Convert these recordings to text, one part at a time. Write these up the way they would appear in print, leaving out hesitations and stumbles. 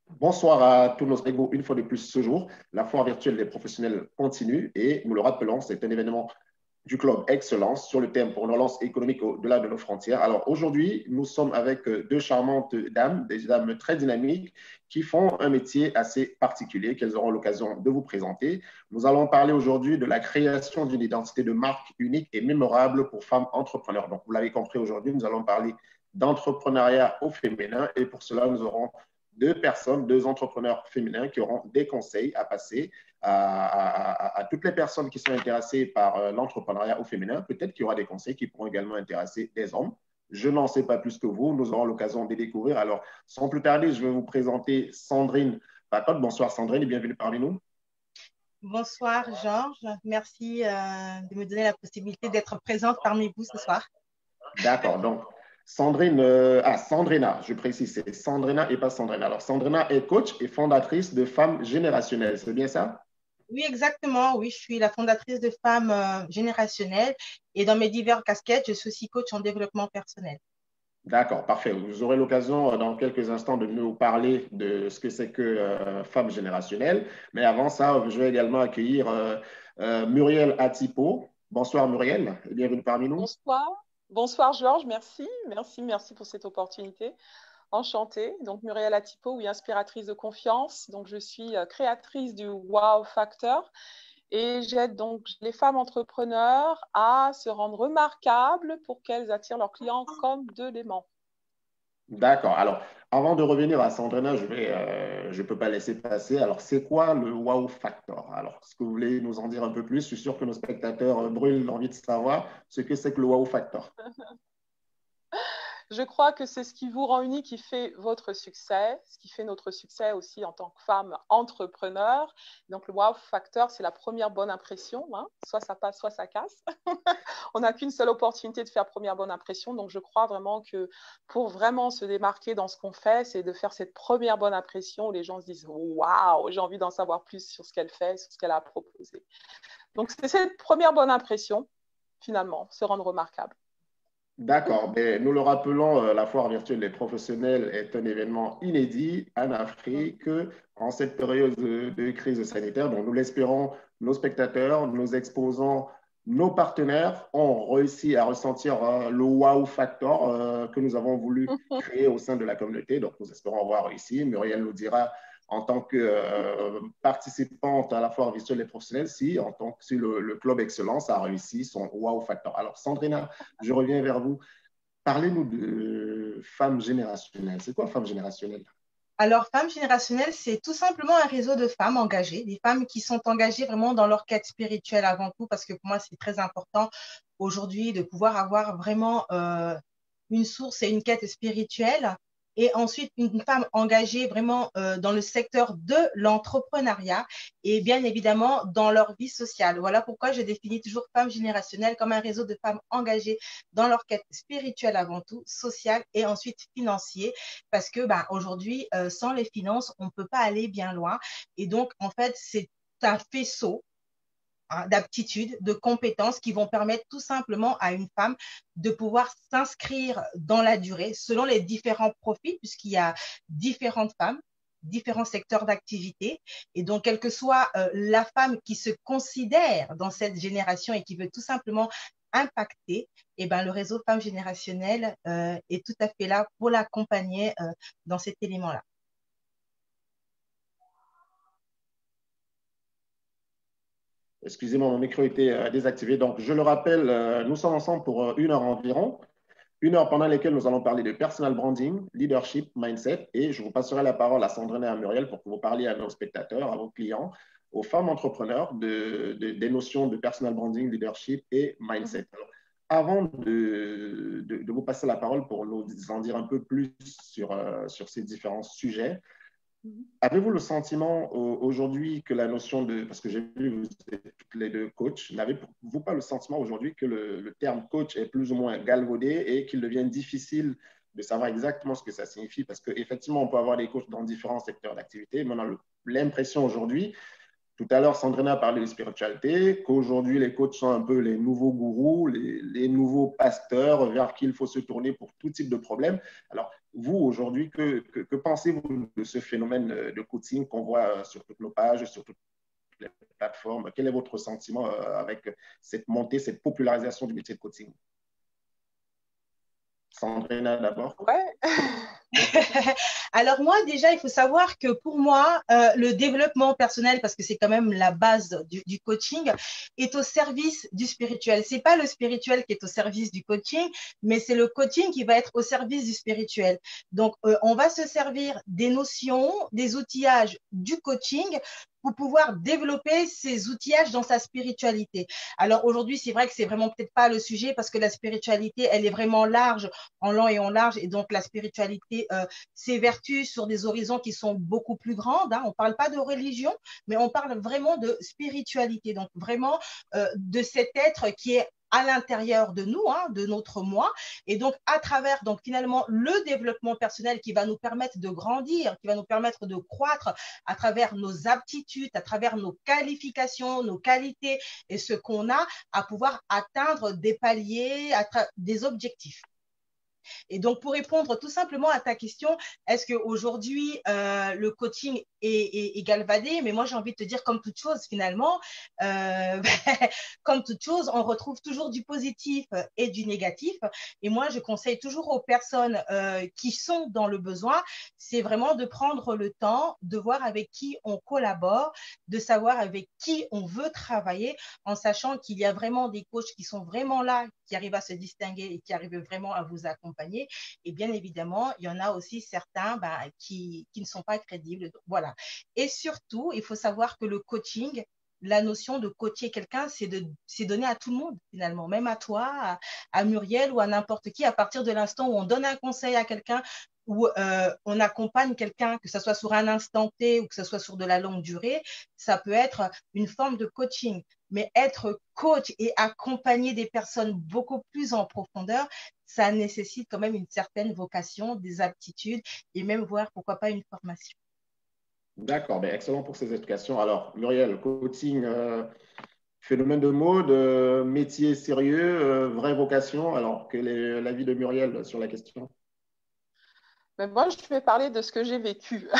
Bonsoir à tous nos égaux. Une fois de plus ce jour, la foire virtuelle des professionnels continue et nous le rappelons, c'est un événement du club Excellence sur le thème pour une relance économique au-delà de nos frontières. Alors aujourd'hui, nous sommes avec deux charmantes dames, des dames très dynamiques qui font un métier assez particulier qu'elles auront l'occasion de vous présenter. Nous allons parler aujourd'hui de la création d'une identité de marque unique et mémorable pour femmes entrepreneurs. Donc vous l'avez compris aujourd'hui, nous allons parler d'entrepreneuriat au féminin et pour cela, nous aurons deux personnes, deux entrepreneurs féminins qui auront des conseils à passer à toutes les personnes qui sont intéressées par l'entrepreneuriat au féminin. Peut-être qu'il y aura des conseils qui pourront également intéresser des hommes. Je n'en sais pas plus que vous. Nous aurons l'occasion de les découvrir. Alors, sans plus tarder, je vais vous présenter Sandrine Pacotte. Bonsoir Sandrine et bienvenue parmi nous. Bonsoir Georges, merci de me donner la possibilité d'être présente parmi vous ce soir. D'accord. Donc, Sandrine, Sandrina, je précise, c'est Sandrina et pas Sandrina. Alors, Sandrina est coach et fondatrice de Femmes Générationnelles. C'est bien ça? Oui, exactement. Oui, je suis la fondatrice de Femmes Générationnelles et dans mes diverses casquettes, je suis aussi coach en développement personnel. D'accord, parfait. Vous aurez l'occasion dans quelques instants de nous parler de ce que c'est que Femmes Générationnelles. Mais avant ça, je vais également accueillir Muriel Atipo. Bonsoir Muriel et bienvenue parmi nous. Bonsoir. Bonsoir Georges, merci. Merci pour cette opportunité. Enchantée. Donc Muriel Atipo, oui, inspiratrice de confiance. Donc je suis créatrice du Wow Factor et j'aide donc les femmes entrepreneurs à se rendre remarquables pour qu'elles attirent leurs clients comme de l'aimant. D'accord. Alors, avant de revenir à Sandrina, je peux pas laisser passer. Alors, c'est quoi le Wow Factor? Alors, est-ce que vous voulez nous en dire un peu plus? Je suis sûr que nos spectateurs brûlent l'envie de savoir ce que c'est que le Wow Factor. Je crois que c'est ce qui vous rend unique, qui fait votre succès, ce qui fait notre succès aussi en tant que femme entrepreneur. Donc, le wow factor, c'est la première bonne impression. Hein. Soit ça passe, soit ça casse. On n'a qu'une seule opportunité de faire première bonne impression. Donc, je crois vraiment que pour vraiment se démarquer dans ce qu'on fait, c'est de faire cette première bonne impression où les gens se disent waouh, j'ai envie d'en savoir plus sur ce qu'elle fait, sur ce qu'elle a proposé. Donc, c'est cette première bonne impression, finalement, se rendre remarquable. D'accord, mais nous le rappelons, la foire virtuelle des professionnels est un événement inédit en Afrique en cette période de crise sanitaire. Donc, nous l'espérons, nos spectateurs, nos exposants, nos partenaires ont réussi à ressentir le wow factor que nous avons voulu créer au sein de la communauté. Donc, nous espérons avoir réussi. Muriel nous dira en tant que participante à la foire virtuelle des professionnels si, en tant que si le club Excellence a réussi son wow factor. Alors, Sandrina, je reviens vers vous. Parlez-nous de femmes générationnelles. C'est quoi femme générationnelle? Alors, Femmes Générationnelles, c'est tout simplement un réseau de femmes engagées, des femmes qui sont engagées vraiment dans leur quête spirituelle avant tout, parce que pour moi, c'est très important aujourd'hui de pouvoir avoir vraiment une source et une quête spirituelle. Et ensuite, une femme engagée vraiment dans le secteur de l'entrepreneuriat et bien évidemment dans leur vie sociale. Voilà pourquoi je définis toujours Femmes Générationnelles comme un réseau de femmes engagées dans leur quête spirituelle avant tout, sociale et ensuite financière parce que bah, aujourd'hui, sans les finances, on ne peut pas aller bien loin. Et donc, en fait, c'est un faisceau d'aptitudes, de compétences qui vont permettre tout simplement à une femme de pouvoir s'inscrire dans la durée selon les différents profils, puisqu'il y a différentes femmes, différents secteurs d'activité. Et donc, quelle que soit la femme qui se considère dans cette génération et qui veut tout simplement impacter, eh ben, le réseau Femmes Générationnelles est tout à fait là pour l'accompagner dans cet élément-là. Excusez-moi, mon micro était désactivé. Donc, je le rappelle, nous sommes ensemble pour une heure environ. Une heure pendant laquelle nous allons parler de personal branding, leadership, mindset. Et je vous passerai la parole à Sandrine et à Muriel pour que vous parliez à nos spectateurs, à vos clients, aux femmes entrepreneurs des notions de personal branding, leadership et mindset. Alors, avant de vous passer la parole pour nous en dire un peu plus sur ces différents sujets, avez-vous le sentiment aujourd'hui que la notion de, parce que j'ai vu vous êtes toutes les deux coachs, n'avez-vous pas le sentiment aujourd'hui que le terme coach est plus ou moins galvaudé et qu'il devient difficile de savoir exactement ce que ça signifie? Parce qu'effectivement, on peut avoir des coachs dans différents secteurs d'activité, mais on a l'impression aujourd'hui Tout à l'heure, Sandrine a parlé de spiritualité, qu'aujourd'hui, les coachs sont un peu les nouveaux gourous, les nouveaux pasteurs vers qui il faut se tourner pour tout type de problème. Alors, vous, aujourd'hui, que pensez-vous de ce phénomène de coaching qu'on voit sur toutes nos pages, sur toutes les plateformes? Quel est votre sentiment avec cette montée, cette popularisation du métier de coaching? Sandrina d'abord. Ouais. Alors moi, déjà, il faut savoir que pour moi, le développement personnel, parce que c'est quand même la base du coaching, est au service du spirituel. C'est pas le spirituel qui est au service du coaching, mais c'est le coaching qui va être au service du spirituel. Donc, on va se servir des notions, des outillages du coaching pour pouvoir développer ces outillages dans sa spiritualité. Alors aujourd'hui, c'est vrai que c'est vraiment peut-être pas le sujet parce que la spiritualité, elle est vraiment large, en long et en large, et donc la spiritualité s'évertue sur des horizons qui sont beaucoup plus grandes. Hein. On ne parle pas de religion, mais on parle vraiment de spiritualité, donc vraiment de cet être qui est à l'intérieur de nous, hein, de notre moi, et donc à travers donc finalement le développement personnel qui va nous permettre de grandir, qui va nous permettre de croître à travers nos aptitudes, à travers nos qualifications, nos qualités et ce qu'on a à pouvoir atteindre des paliers, des objectifs. Et donc, pour répondre tout simplement à ta question, est-ce qu'aujourd'hui, le coaching est galvaudé? Mais moi, j'ai envie de te dire, comme toute chose, finalement, comme toute chose, on retrouve toujours du positif et du négatif. Et moi, je conseille toujours aux personnes qui sont dans le besoin, c'est vraiment de prendre le temps de voir avec qui on collabore, de savoir avec qui on veut travailler, en sachant qu'il y a vraiment des coachs qui sont vraiment là, qui arrivent à se distinguer et qui arrivent vraiment à vous accompagner. Et bien évidemment, il y en a aussi certains qui ne sont pas crédibles. Donc, voilà. Et surtout, il faut savoir que le coaching, la notion de coacher quelqu'un, c'est donné à tout le monde finalement, même à toi, à Muriel ou à n'importe qui, à partir de l'instant où on donne un conseil à quelqu'un, où on accompagne quelqu'un, que ce soit sur un instant T ou que ce soit sur de la longue durée, ça peut être une forme de coaching. Mais être coach et accompagner des personnes beaucoup plus en profondeur, ça nécessite quand même une certaine vocation, des aptitudes et même voir pourquoi pas une formation. D'accord, ben excellent pour ces explications. Alors, Muriel, coaching, phénomène de mode, métier sérieux, vraie vocation. Alors, quel est l'avis de Muriel sur la question? Mais moi, je vais parler de ce que j'ai vécu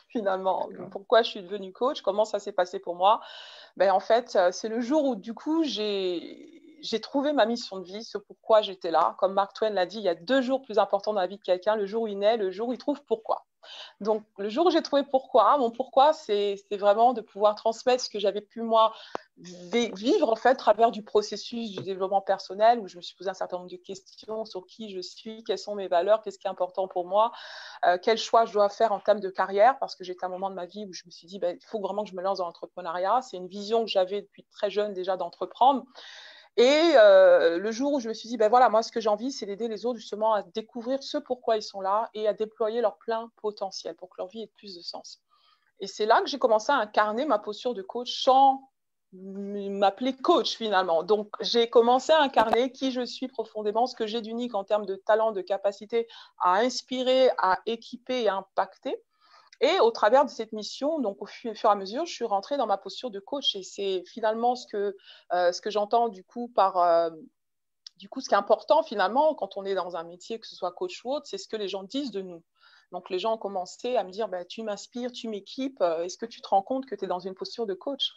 finalement. Pourquoi je suis devenue coach, comment ça s'est passé pour moi. Ben, en fait, c'est le jour où du coup, j'ai trouvé ma mission de vie, ce pourquoi j'étais là. Comme Mark Twain l'a dit, il y a 2 jours plus importants dans la vie de quelqu'un, le jour où il naît, le jour où il trouve pourquoi. Donc, le jour où j'ai trouvé pourquoi, mon pourquoi, c'est vraiment de pouvoir transmettre ce que j'avais pu, moi, vivre, en fait, à travers du processus du développement personnel, où je me suis posé un certain nombre de questions sur qui je suis, quelles sont mes valeurs, qu'est-ce qui est important pour moi, quel choix je dois faire en termes de carrière, parce que j'étais à un moment de ma vie où je me suis dit, il faut vraiment que je me lance dans l'entrepreneuriat. C'est une vision que j'avais depuis très jeune déjà d'entreprendre. Et le jour où je me suis dit, voilà, moi, ce que j'ai envie, c'est d'aider les autres justement à découvrir ce pourquoi ils sont là et à déployer leur plein potentiel pour que leur vie ait plus de sens. Et c'est là que j'ai commencé à incarner ma posture de coach sans m'appeler coach finalement. Donc, j'ai commencé à incarner qui je suis profondément, ce que j'ai d'unique en termes de talent, de capacité à inspirer, à équiper et à impacter. Et au travers de cette mission, donc au fur et à mesure, je suis rentrée dans ma posture de coach. Et c'est finalement ce que j'entends du coup par ce qui est important finalement quand on est dans un métier, que ce soit coach ou autre, c'est ce que les gens disent de nous. Donc les gens ont commencé à me dire, tu m'inspires, tu m'équipes, est-ce que tu te rends compte que tu es dans une posture de coach?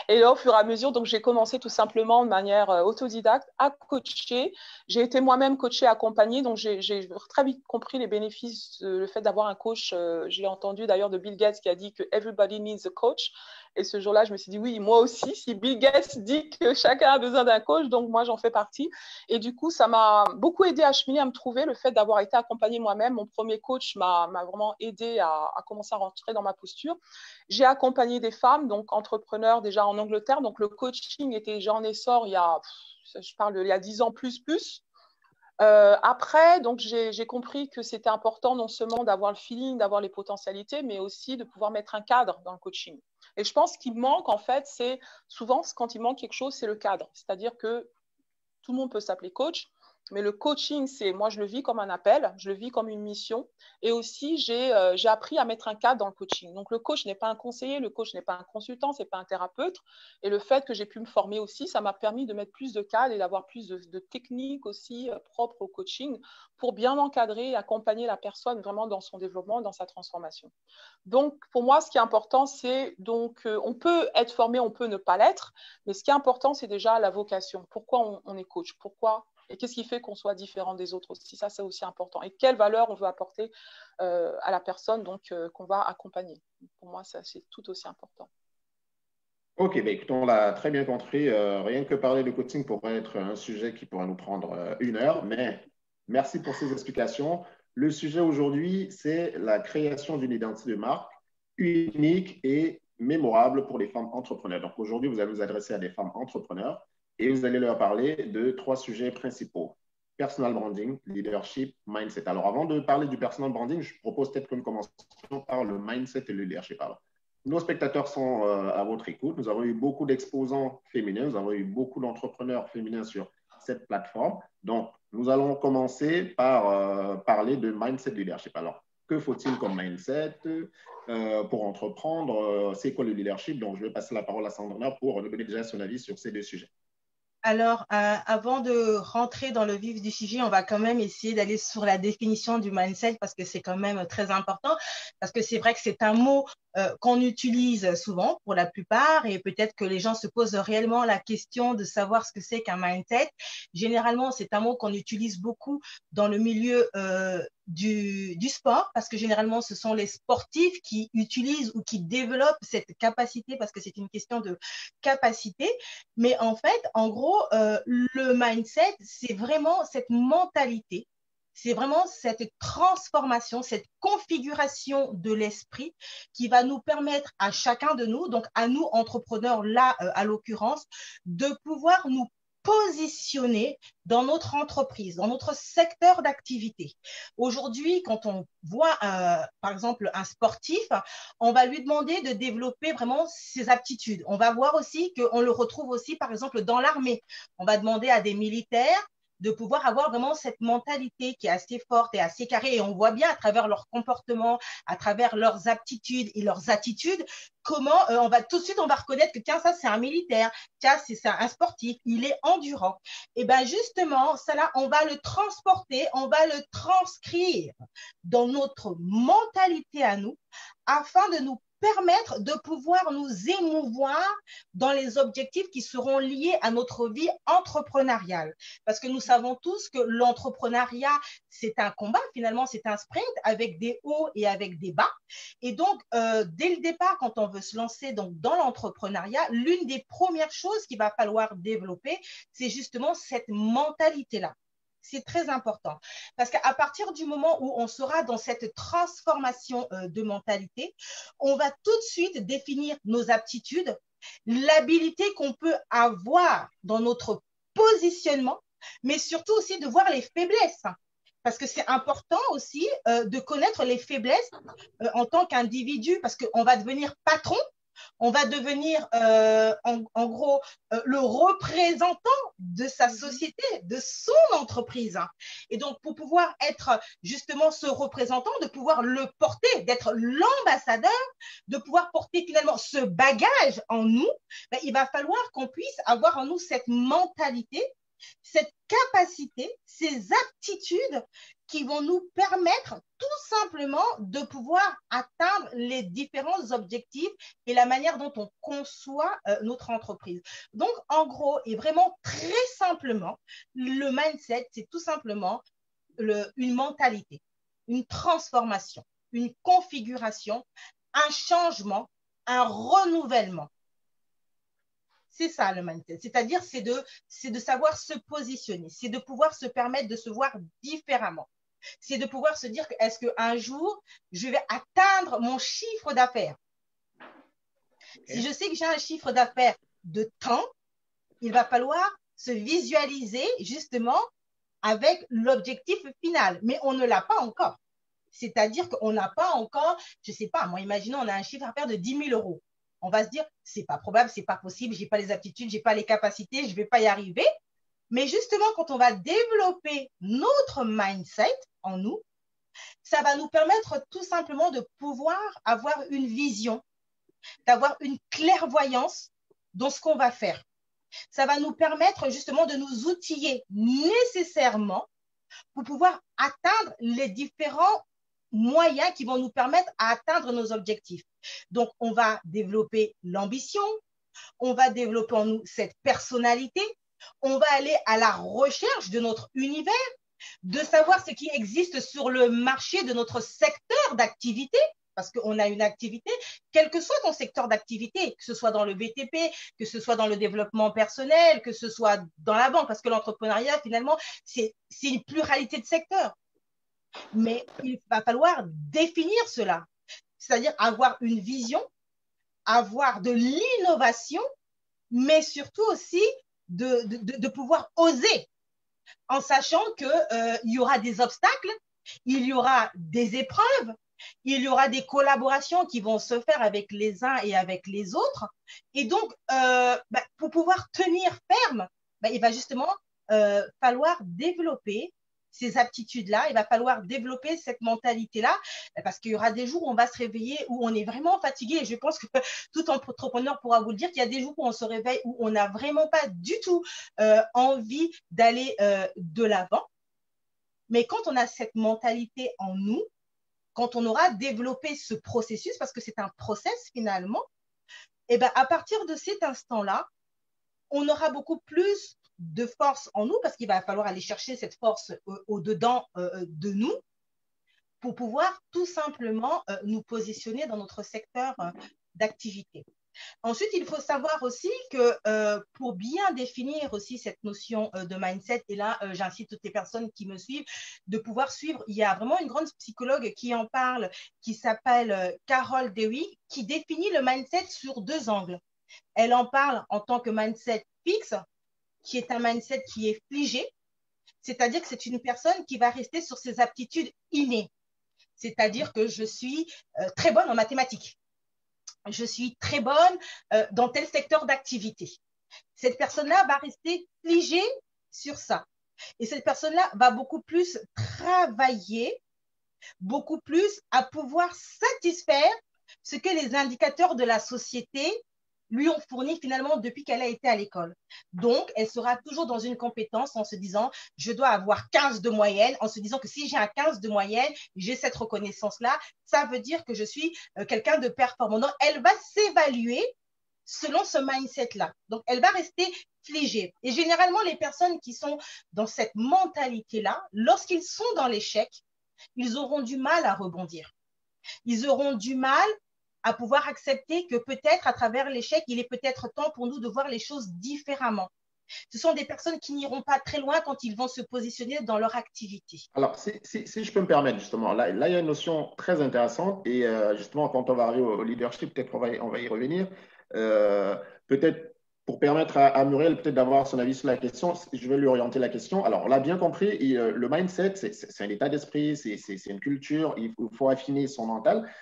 Et là, au fur et à mesure, donc j'ai commencé tout simplement de manière autodidacte à coacher. J'ai été moi-même coachée, accompagnée, donc j'ai très vite compris les bénéfices, le fait d'avoir un coach. Je l'ai entendu d'ailleurs de Bill Gates qui a dit que everybody needs a coach. Et ce jour-là, je me suis dit, oui, moi aussi, si Bill Gates dit que chacun a besoin d'un coach, donc moi, j'en fais partie. Et du coup, ça m'a beaucoup aidé à cheminer, à me trouver. Le fait d'avoir été accompagnée moi-même, mon premier coach m'a vraiment aidé à commencer à rentrer dans ma posture. J'ai accompagné des femmes, donc entrepreneurs déjà en Angleterre. Donc le coaching était déjà en essor il y a 10 ans plus. Après, donc j'ai compris que c'était important non seulement d'avoir le feeling, d'avoir les potentialités, mais aussi de pouvoir mettre un cadre dans le coaching. Et je pense qu'il manque, en fait, c'est souvent quand il manque quelque chose, c'est le cadre. C'est-à-dire que tout le monde peut s'appeler coach, Mais le coaching, moi, je le vis comme un appel, je le vis comme une mission. Et aussi, j'ai appris à mettre un cadre dans le coaching. Donc, le coach n'est pas un conseiller, le coach n'est pas un consultant, ce n'est pas un thérapeute. Et le fait que j'ai pu me former aussi, ça m'a permis de mettre plus de cadre et d'avoir plus de techniques aussi propres au coaching pour bien encadrer et accompagner la personne vraiment dans son développement, dans sa transformation. Donc, pour moi, ce qui est important, c'est on peut être formé, on peut ne pas l'être, mais ce qui est important, c'est déjà la vocation. Pourquoi on est coach? Pourquoi? Et qu'est-ce qui fait qu'on soit différent des autres aussi? Ça, c'est aussi important. Et quelle valeur on veut apporter à la personne qu'on va accompagner? Pour moi, ça, c'est tout aussi important. Ok, ben écoute, on l'a très bien compris. Rien que parler de coaching pourrait être un sujet qui pourrait nous prendre 1 heure, mais merci pour ces explications. Le sujet aujourd'hui, c'est la création d'une identité de marque unique et mémorable pour les femmes entrepreneurs. Donc aujourd'hui, vous allez vous adresser à des femmes entrepreneurs et vous allez leur parler de 3 sujets principaux. Personal branding, leadership, mindset. Alors avant de parler du personal branding, je propose peut-être que nous commencions par le mindset et le leadership. Alors, nos spectateurs sont à votre écoute. Nous avons eu beaucoup d'exposants féminins, nous avons eu beaucoup d'entrepreneurs féminins sur cette plateforme. Donc, nous allons commencer par parler de mindset leadership. Alors, que faut-il comme mindset pour entreprendre? C'est quoi le leadership? Donc, je vais passer la parole à Sandrina pour nous donner déjà son avis sur ces 2 sujets. Alors, avant de rentrer dans le vif du sujet, on va quand même essayer d'aller sur la définition du mindset parce que c'est quand même très important. Parce que c'est vrai que c'est un mot qu'on utilise souvent pour la plupart et peut-être que les gens se posent réellement la question de savoir ce que c'est qu'un mindset. Généralement, c'est un mot qu'on utilise beaucoup dans le milieu du sport parce que généralement, ce sont les sportifs qui utilisent ou qui développent cette capacité parce que c'est une question de capacité. Mais en fait, en gros, le mindset, c'est vraiment cette mentalité, c'est vraiment cette transformation, cette configuration de l'esprit qui va nous permettre à chacun de nous, donc à nous entrepreneurs là, à l'occurrence, de pouvoir nous positionner dans notre entreprise, dans notre secteur d'activité. Aujourd'hui, quand on voit, par exemple, un sportif, on va lui demander de développer vraiment ses aptitudes. On va voir aussi qu'on le retrouve aussi, par exemple, dans l'armée. On va demander à des militaires de pouvoir avoir vraiment cette mentalité qui est assez forte et assez carrée. Et on voit bien à travers leur comportement, à travers leurs aptitudes et leurs attitudes, comment on va tout de suite, on va reconnaître que tiens, ça c'est un militaire, tiens, c'est un sportif, il est endurant. Et bien justement, ça là, on va le transporter, on va le transcrire dans notre mentalité à nous, afin de nous permettre de pouvoir nous émouvoir dans les objectifs qui seront liés à notre vie entrepreneuriale. Parce que nous savons tous que l'entrepreneuriat, c'est un combat, finalement, c'est un sprint avec des hauts et avec des bas. Et donc, dès le départ, quand on veut se lancer donc, dans l'entrepreneuriat, l'une des premières choses qu'il va falloir développer, c'est justement cette mentalité-là. C'est très important parce qu'à partir du moment où on sera dans cette transformation de mentalité, on va tout de suite définir nos aptitudes, l'habilité qu'on peut avoir dans notre positionnement, mais surtout aussi de voir les faiblesses. Parce que c'est important aussi de connaître les faiblesses en tant qu'individu, parce qu'on va devenir patron, on va devenir en gros le représentant de sa société, de son entreprise. Et donc, pour pouvoir être justement ce représentant, de pouvoir le porter, d'être l'ambassadeur, de pouvoir porter finalement ce bagage en nous, ben, il va falloir qu'on puisse avoir en nous cette mentalité, cette capacité, ces aptitudes qui vont nous permettre tout simplement de pouvoir atteindre les différents objectifs et la manière dont on conçoit notre entreprise. Donc, en gros, et vraiment très simplement, le mindset, c'est tout simplement une mentalité, une transformation, une configuration, un changement, un renouvellement. C'est ça le mindset, c'est-à-dire c'est de savoir se positionner, c'est de pouvoir se permettre de se voir différemment. C'est de pouvoir se dire que est-ce qu'un jour, je vais atteindre mon chiffre d'affaires. Okay. Si je sais que j'ai un chiffre d'affaires de temps, il va falloir se visualiser justement avec l'objectif final. Mais on ne l'a pas encore. C'est-à-dire qu'on n'a pas encore, je ne sais pas, moi, imaginons, on a un chiffre d'affaires de 10 000 euros. On va se dire, c'est pas probable, c'est pas possible, j'ai pas les aptitudes, j'ai pas les capacités, je vais pas y arriver. Mais justement, quand on va développer notre mindset en nous, ça va nous permettre tout simplement de pouvoir avoir une vision, d'avoir une clairvoyance dans ce qu'on va faire. Ça va nous permettre justement de nous outiller nécessairement pour pouvoir atteindre les différents moyens qui vont nous permettre d'atteindre nos objectifs. Donc, on va développer l'ambition, on va développer en nous cette personnalité, on va aller à la recherche de notre univers, de savoir ce qui existe sur le marché de notre secteur d'activité, parce qu'on a une activité, quel que soit ton secteur d'activité, que ce soit dans le BTP, que ce soit dans le développement personnel, que ce soit dans la banque, parce que l'entrepreneuriat, finalement, c'est une pluralité de secteurs. Mais il va falloir définir cela, c'est-à-dire avoir une vision, avoir de l'innovation, mais surtout aussi de pouvoir oser, en sachant qu'il y aura des obstacles, il y aura des épreuves, il y aura des collaborations qui vont se faire avec les uns et avec les autres. Et donc, pour pouvoir tenir ferme, il va justement falloir développer ces aptitudes-là, il va falloir développer cette mentalité-là, parce qu'il y aura des jours où on va se réveiller, où on est vraiment fatigué. Et je pense que tout entrepreneur pourra vous le dire, qu'il y a des jours où on se réveille, où on n'a vraiment pas du tout envie d'aller de l'avant. Mais quand on a cette mentalité en nous, quand on aura développé ce processus, parce que c'est un process finalement, et ben à partir de cet instant-là, on aura beaucoup plus de force en nous, parce qu'il va falloir aller chercher cette force au-dedans de nous pour pouvoir tout simplement nous positionner dans notre secteur d'activité. Ensuite, il faut savoir aussi que pour bien définir aussi cette notion de mindset, et là, j'incite toutes les personnes qui me suivent de pouvoir suivre, il y a vraiment une grande psychologue qui en parle, qui s'appelle Carol Dweck, qui définit le mindset sur 2 angles. Elle en parle en tant que mindset fixe, qui est un mindset qui est figé, c'est-à-dire que c'est une personne qui va rester sur ses aptitudes innées. C'est-à-dire que je suis très bonne en mathématiques. Je suis très bonne dans tel secteur d'activité. Cette personne-là va rester figée sur ça. Et cette personne-là va beaucoup plus travailler, beaucoup plus à pouvoir satisfaire ce que les indicateurs de la société lui ont fourni finalement depuis qu'elle a été à l'école. Donc, elle sera toujours dans une compétence en se disant, je dois avoir 15 de moyenne, en se disant que si j'ai un 15 de moyenne, j'ai cette reconnaissance-là, ça veut dire que je suis quelqu'un de performant. Donc, elle va s'évaluer selon ce mindset-là. Donc, elle va rester figée. Et généralement, les personnes qui sont dans cette mentalité-là, lorsqu'ils sont dans l'échec, ils auront du mal à rebondir. Ils auront du mal à pouvoir accepter que peut-être à travers l'échec, il est peut-être temps pour nous de voir les choses différemment. Ce sont des personnes qui n'iront pas très loin quand ils vont se positionner dans leur activité. Alors, si je peux me permettre, justement, là, il y a une notion très intéressante et justement, quand on va arriver au leadership, peut-être on va y revenir. Peut-être pour permettre à Muriel peut-être d'avoir son avis sur la question, je vais lui orienter la question. Alors, on l'a bien compris, le mindset, c'est un état d'esprit, c'est une culture, il faut affiner son mental.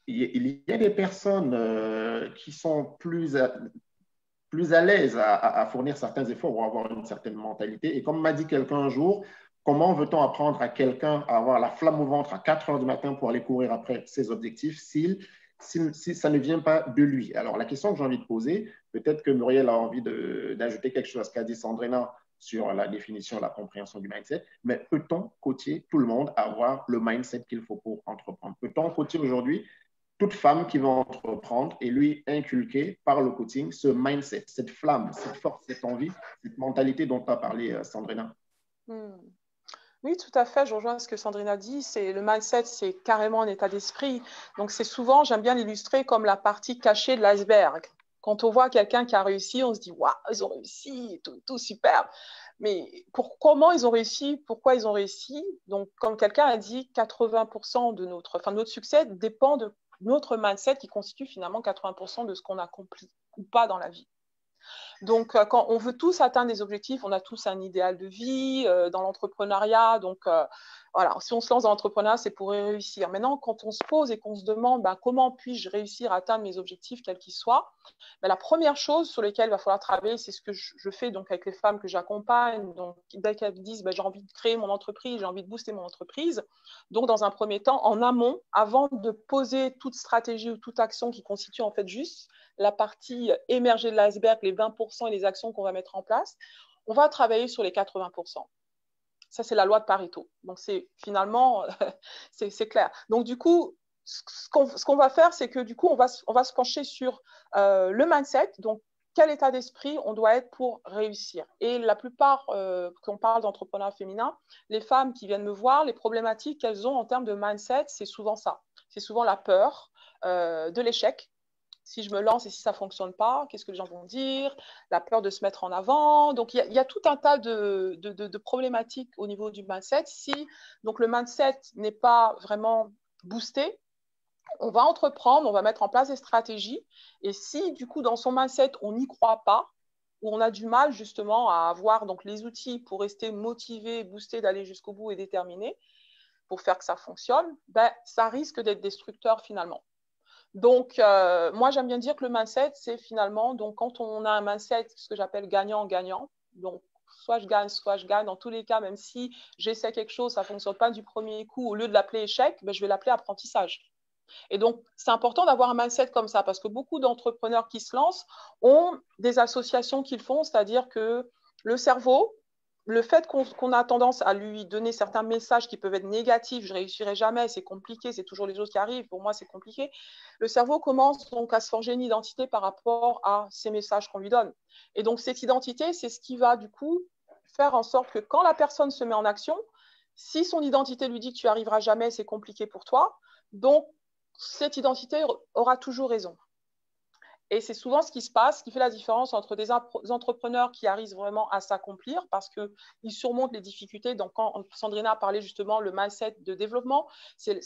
Il y a des personnes qui sont plus à l'aise à fournir certains efforts ou à avoir une certaine mentalité. Et comme m'a dit quelqu'un un jour, comment veut-on apprendre à quelqu'un à avoir la flamme au ventre à 4 heures du matin pour aller courir après ses objectifs si ça ne vient pas de lui? Alors, la question que j'ai envie de poser, peut-être que Muriel a envie d'ajouter quelque chose à ce qu'a dit Sandrina sur la définition, la compréhension du mindset, mais peut-on coacher tout le monde à avoir le mindset qu'il faut pour entreprendre? Peut-on coacher aujourd'hui toute femme qui va entreprendre et lui inculquer par le coaching ce mindset, cette flamme, cette force, cette envie, cette mentalité dont tu as parlé, Sandrina? Oui, tout à fait, je rejoins ce que Sandrina dit. Le mindset, c'est carrément un état d'esprit. Donc, c'est souvent, j'aime bien l'illustrer comme la partie cachée de l'iceberg. Quand on voit quelqu'un qui a réussi, on se dit, waouh, ils ont réussi, tout superbe. Mais comment ils ont réussi? Pourquoi ils ont réussi? Donc, comme quelqu'un a dit, 80% de notre succès dépend de notre mindset qui constitue finalement 80% de ce qu'on accomplit ou pas dans la vie. Donc, quand on veut tous atteindre des objectifs, on a tous un idéal de vie dans l'entrepreneuriat. Donc, voilà, si on se lance dans l'entrepreneuriat, c'est pour réussir. Maintenant, quand on se pose et qu'on se demande comment puis-je réussir à atteindre mes objectifs, quels qu'ils soient, la première chose sur laquelle il va falloir travailler, c'est ce que je fais donc avec les femmes que j'accompagne. Donc, dès qu'elles disent j'ai envie de créer mon entreprise, j'ai envie de booster mon entreprise. Donc, dans un premier temps, en amont, avant de poser toute stratégie ou toute action qui constitue en fait juste la partie émergée de l'iceberg, les 20% et les actions qu'on va mettre en place, on va travailler sur les 80%. Ça, c'est la loi de Pareto. Donc, c'est finalement, c'est clair. Donc, du coup, ce qu'on va faire, c'est que du coup, on va se pencher sur le mindset. Donc, quel état d'esprit on doit être pour réussir. Et la plupart, quand on parle d'entrepreneuriat féminin, les femmes qui viennent me voir, les problématiques qu'elles ont en termes de mindset, c'est souvent ça. C'est souvent la peur de l'échec. Si je me lance et si ça ne fonctionne pas, qu'est-ce que les gens vont dire? La peur de se mettre en avant. Donc, il y a tout un tas de problématiques au niveau du mindset. Si donc, le mindset n'est pas vraiment boosté, on va entreprendre, on va mettre en place des stratégies. Et si, du coup, dans son mindset, on n'y croit pas, ou on a du mal justement à avoir donc, les outils pour rester motivé, boosté, d'aller jusqu'au bout et déterminé pour faire que ça fonctionne, ça risque d'être destructeur finalement. Donc, moi, j'aime bien dire que le mindset, c'est finalement, donc, quand on a un mindset, ce que j'appelle gagnant-gagnant, donc, soit je gagne, dans tous les cas, même si j'essaie quelque chose, ça ne fonctionne pas du premier coup, au lieu de l'appeler échec, je vais l'appeler apprentissage. Et donc, c'est important d'avoir un mindset comme ça, parce que beaucoup d'entrepreneurs qui se lancent ont des associations qu'ils font, c'est-à-dire que le cerveau, le fait qu'on a tendance à lui donner certains messages qui peuvent être négatifs, je ne réussirai jamais, c'est compliqué, c'est toujours les autres qui arrivent, pour moi c'est compliqué, le cerveau commence donc à se forger une identité par rapport à ces messages qu'on lui donne. Et donc cette identité, c'est ce qui va du coup faire en sorte que quand la personne se met en action, si son identité lui dit que tu n'y arriveras jamais, c'est compliqué pour toi, donc cette identité aura toujours raison. Et c'est souvent ce qui se passe, ce qui fait la différence entre des entrepreneurs qui arrivent vraiment à s'accomplir parce qu'ils surmontent les difficultés. Donc, quand Sandrina a parlé justement le mindset de développement, c'est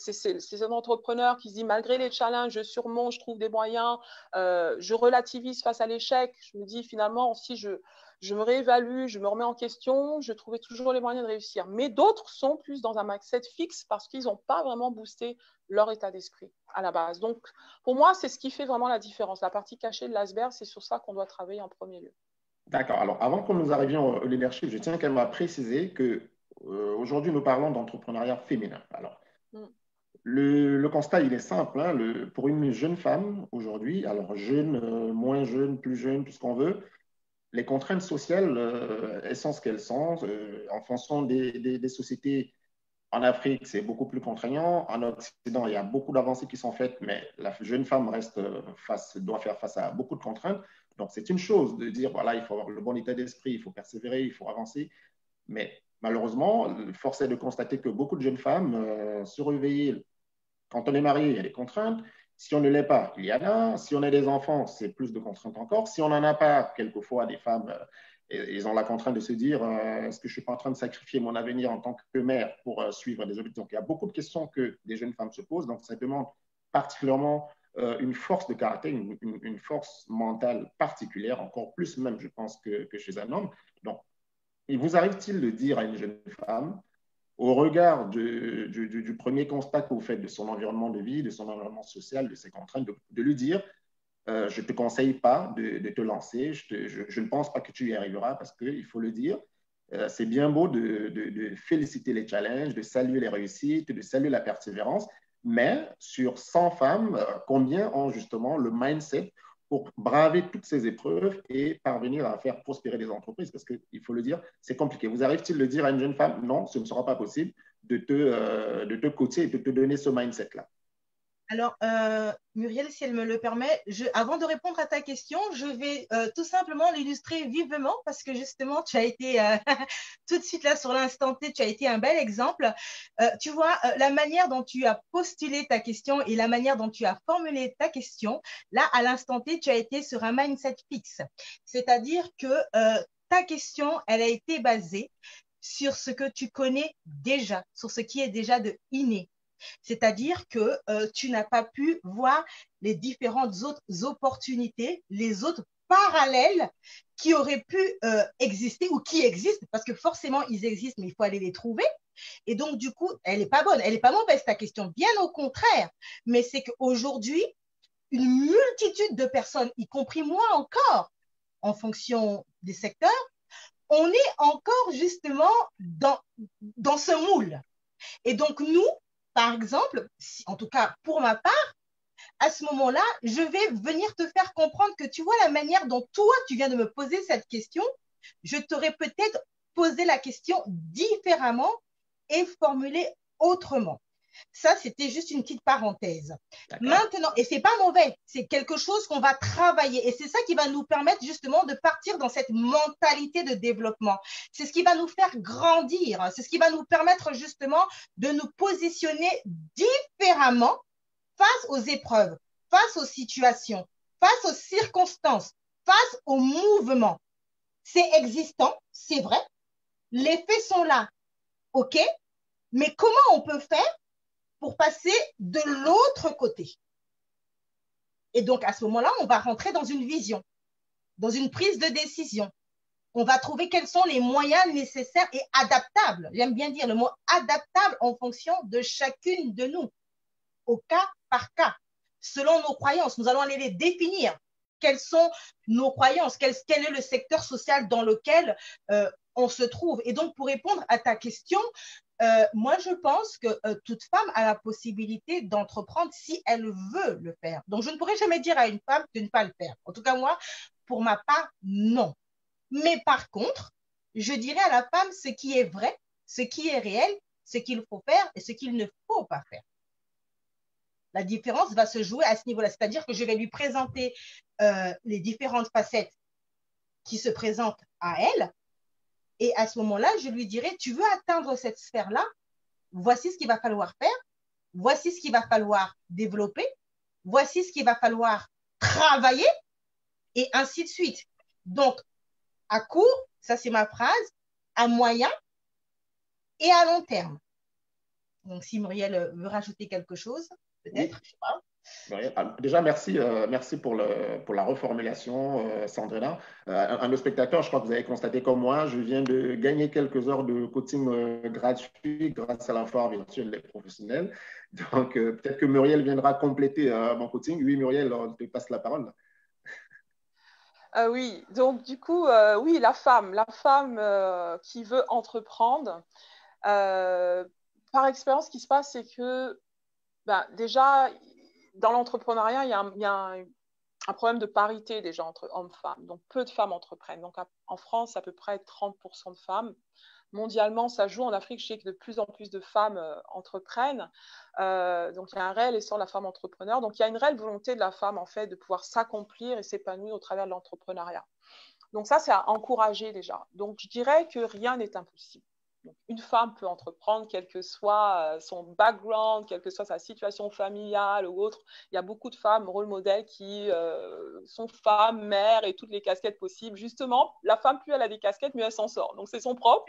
un entrepreneur qui se dit malgré les challenges, je surmonte, je trouve des moyens, je relativise face à l'échec. Je me dis finalement, si je me réévalue, je me remets en question, je trouvais toujours les moyens de réussir. Mais d'autres sont plus dans un mindset fixe parce qu'ils n'ont pas vraiment boosté leur état d'esprit à la base. Donc, pour moi, c'est ce qui fait vraiment la différence. La partie cachée de l'iceberg, c'est sur ça qu'on doit travailler en premier lieu. D'accord. Alors, avant que nous arrivions au leadership, je tiens quand même à préciser que aujourd'hui, nous parlons d'entrepreneuriat féminin. Alors, le constat, il est simple. Hein, pour une jeune femme aujourd'hui, alors jeune, moins jeune, plus jeune, tout ce qu'on veut, les contraintes sociales, elles sont ce qu'elles sont. En fonction des sociétés, en Afrique, c'est beaucoup plus contraignant. En Occident, il y a beaucoup d'avancées qui sont faites, mais la jeune femme doit faire face à beaucoup de contraintes. Donc, c'est une chose de dire, voilà, il faut avoir le bon état d'esprit, il faut persévérer, il faut avancer. Mais malheureusement, force est de constater que beaucoup de jeunes femmes se réveillent. Quand on est marié, il y a des contraintes. Si on ne l'est pas, il y en a. Si on a des enfants, c'est plus de contraintes encore. Si on n'en a pas, quelquefois, des femmes, ils ont la contrainte de se dire est-ce que je ne suis pas en train de sacrifier mon avenir en tant que mère pour suivre des objectifs? Donc, il y a beaucoup de questions que des jeunes femmes se posent. Donc, ça demande particulièrement une force de caractère, une force mentale particulière, encore plus même, je pense, que chez un homme. Donc, il vous arrive-t-il de dire à une jeune femme, au regard du premier constat que vous faites de son environnement de vie, de son environnement social, de ses contraintes, de lui dire je ne te conseille pas de te lancer, je ne pense pas que tu y arriveras parce qu'il faut le dire, c'est bien beau de féliciter les challenges, de saluer les réussites, de saluer la persévérance, mais sur 100 femmes, combien ont justement le mindset pour braver toutes ces épreuves et parvenir à faire prospérer des entreprises? Parce qu'il faut le dire, c'est compliqué. Vous arrive-t-il de dire à une jeune femme, non, ce ne sera pas possible de te coacher et de te donner ce mindset-là? Alors, Muriel, si elle me le permet, avant de répondre à ta question, je vais tout simplement l'illustrer vivement parce que justement, tu as été tout de suite là sur l'instant T, tu as été un bel exemple. Tu vois, la manière dont tu as postulé ta question et la manière dont tu as formulé ta question, là, à l'instant T, tu as été sur un mindset fixe. C'est-à-dire que ta question, elle a été basée sur ce que tu connais déjà, sur ce qui est déjà de inné. C'est-à-dire que tu n'as pas pu voir les différentes autres opportunités, les autres parallèles qui auraient pu exister ou qui existent, parce que forcément, ils existent, mais il faut aller les trouver. Et donc, du coup, elle n'est pas bonne, elle n'est pas mauvaise, ta question, bien au contraire. Mais c'est qu'aujourd'hui, une multitude de personnes, y compris moi encore, en fonction des secteurs, on est encore justement dans ce moule. Et donc, nous, par exemple, en tout cas pour ma part, à ce moment-là, je vais venir te faire comprendre que tu vois la manière dont toi, tu viens de me poser cette question, je t'aurais peut-être posé la question différemment et formulée autrement. Ça, c'était juste une petite parenthèse. Maintenant, et c'est pas mauvais, c'est quelque chose qu'on va travailler et c'est ça qui va nous permettre justement de partir dans cette mentalité de développement. C'est ce qui va nous faire grandir, c'est ce qui va nous permettre justement de nous positionner différemment face aux épreuves, face aux situations, face aux circonstances, face aux mouvements. C'est existant, c'est vrai, les faits sont là, ok, mais comment on peut faire pour passer de l'autre côté? Et donc, à ce moment-là, on va rentrer dans une vision, dans une prise de décision. On va trouver quels sont les moyens nécessaires et adaptables. J'aime bien dire le mot adaptable en fonction de chacune de nous, au cas par cas, selon nos croyances. Nous allons aller les définir. Quelles sont nos croyances? Quel est le secteur social dans lequel on se trouve? Et donc, pour répondre à ta question, moi, je pense que toute femme a la possibilité d'entreprendre si elle veut le faire. Donc, je ne pourrais jamais dire à une femme de ne pas le faire. En tout cas, moi, pour ma part, non. Mais par contre, je dirais à la femme ce qui est vrai, ce qui est réel, ce qu'il faut faire et ce qu'il ne faut pas faire. La différence va se jouer à ce niveau-là. C'est-à-dire que je vais lui présenter les différentes facettes qui se présentent à elle. Et à ce moment-là, je lui dirai, tu veux atteindre cette sphère-là, voici ce qu'il va falloir faire, voici ce qu'il va falloir développer, voici ce qu'il va falloir travailler, et ainsi de suite. Donc, à court, ça c'est ma phrase, à moyen et à long terme. Donc, si Muriel veut rajouter quelque chose, peut-être, je sais pas. Déjà, merci pour la reformulation, Sandrina. À nos spectateurs, je crois que vous avez constaté comme moi, je viens de gagner quelques heures de coaching gratuit grâce à la foire virtuelle des professionnels. Donc, peut-être que Muriel viendra compléter mon coaching. Oui, Muriel, je te passe la parole. Oui, donc du coup, oui, la femme qui veut entreprendre, par expérience, ce qui se passe, c'est que déjà, dans l'entrepreneuriat, il y a un problème de parité déjà entre hommes-femmes. Donc, peu de femmes entreprennent. Donc, en France, à peu près 30% de femmes. Mondialement, ça joue. En Afrique, je sais que de plus en plus de femmes entreprennent. Donc, il y a un réel essor de la femme entrepreneur. Donc, il y a une réelle volonté de la femme, en fait, de pouvoir s'accomplir et s'épanouir au travers de l'entrepreneuriat. Donc, ça, c'est à encourager déjà. Donc, je dirais que rien n'est impossible. Donc, une femme peut entreprendre, quel que soit son background, quelle que soit sa situation familiale ou autre. Il y a beaucoup de femmes rôle modèles qui sont femmes, mères et toutes les casquettes possibles. Justement, la femme, plus elle a des casquettes, mieux elle s'en sort. Donc, c'est son propre.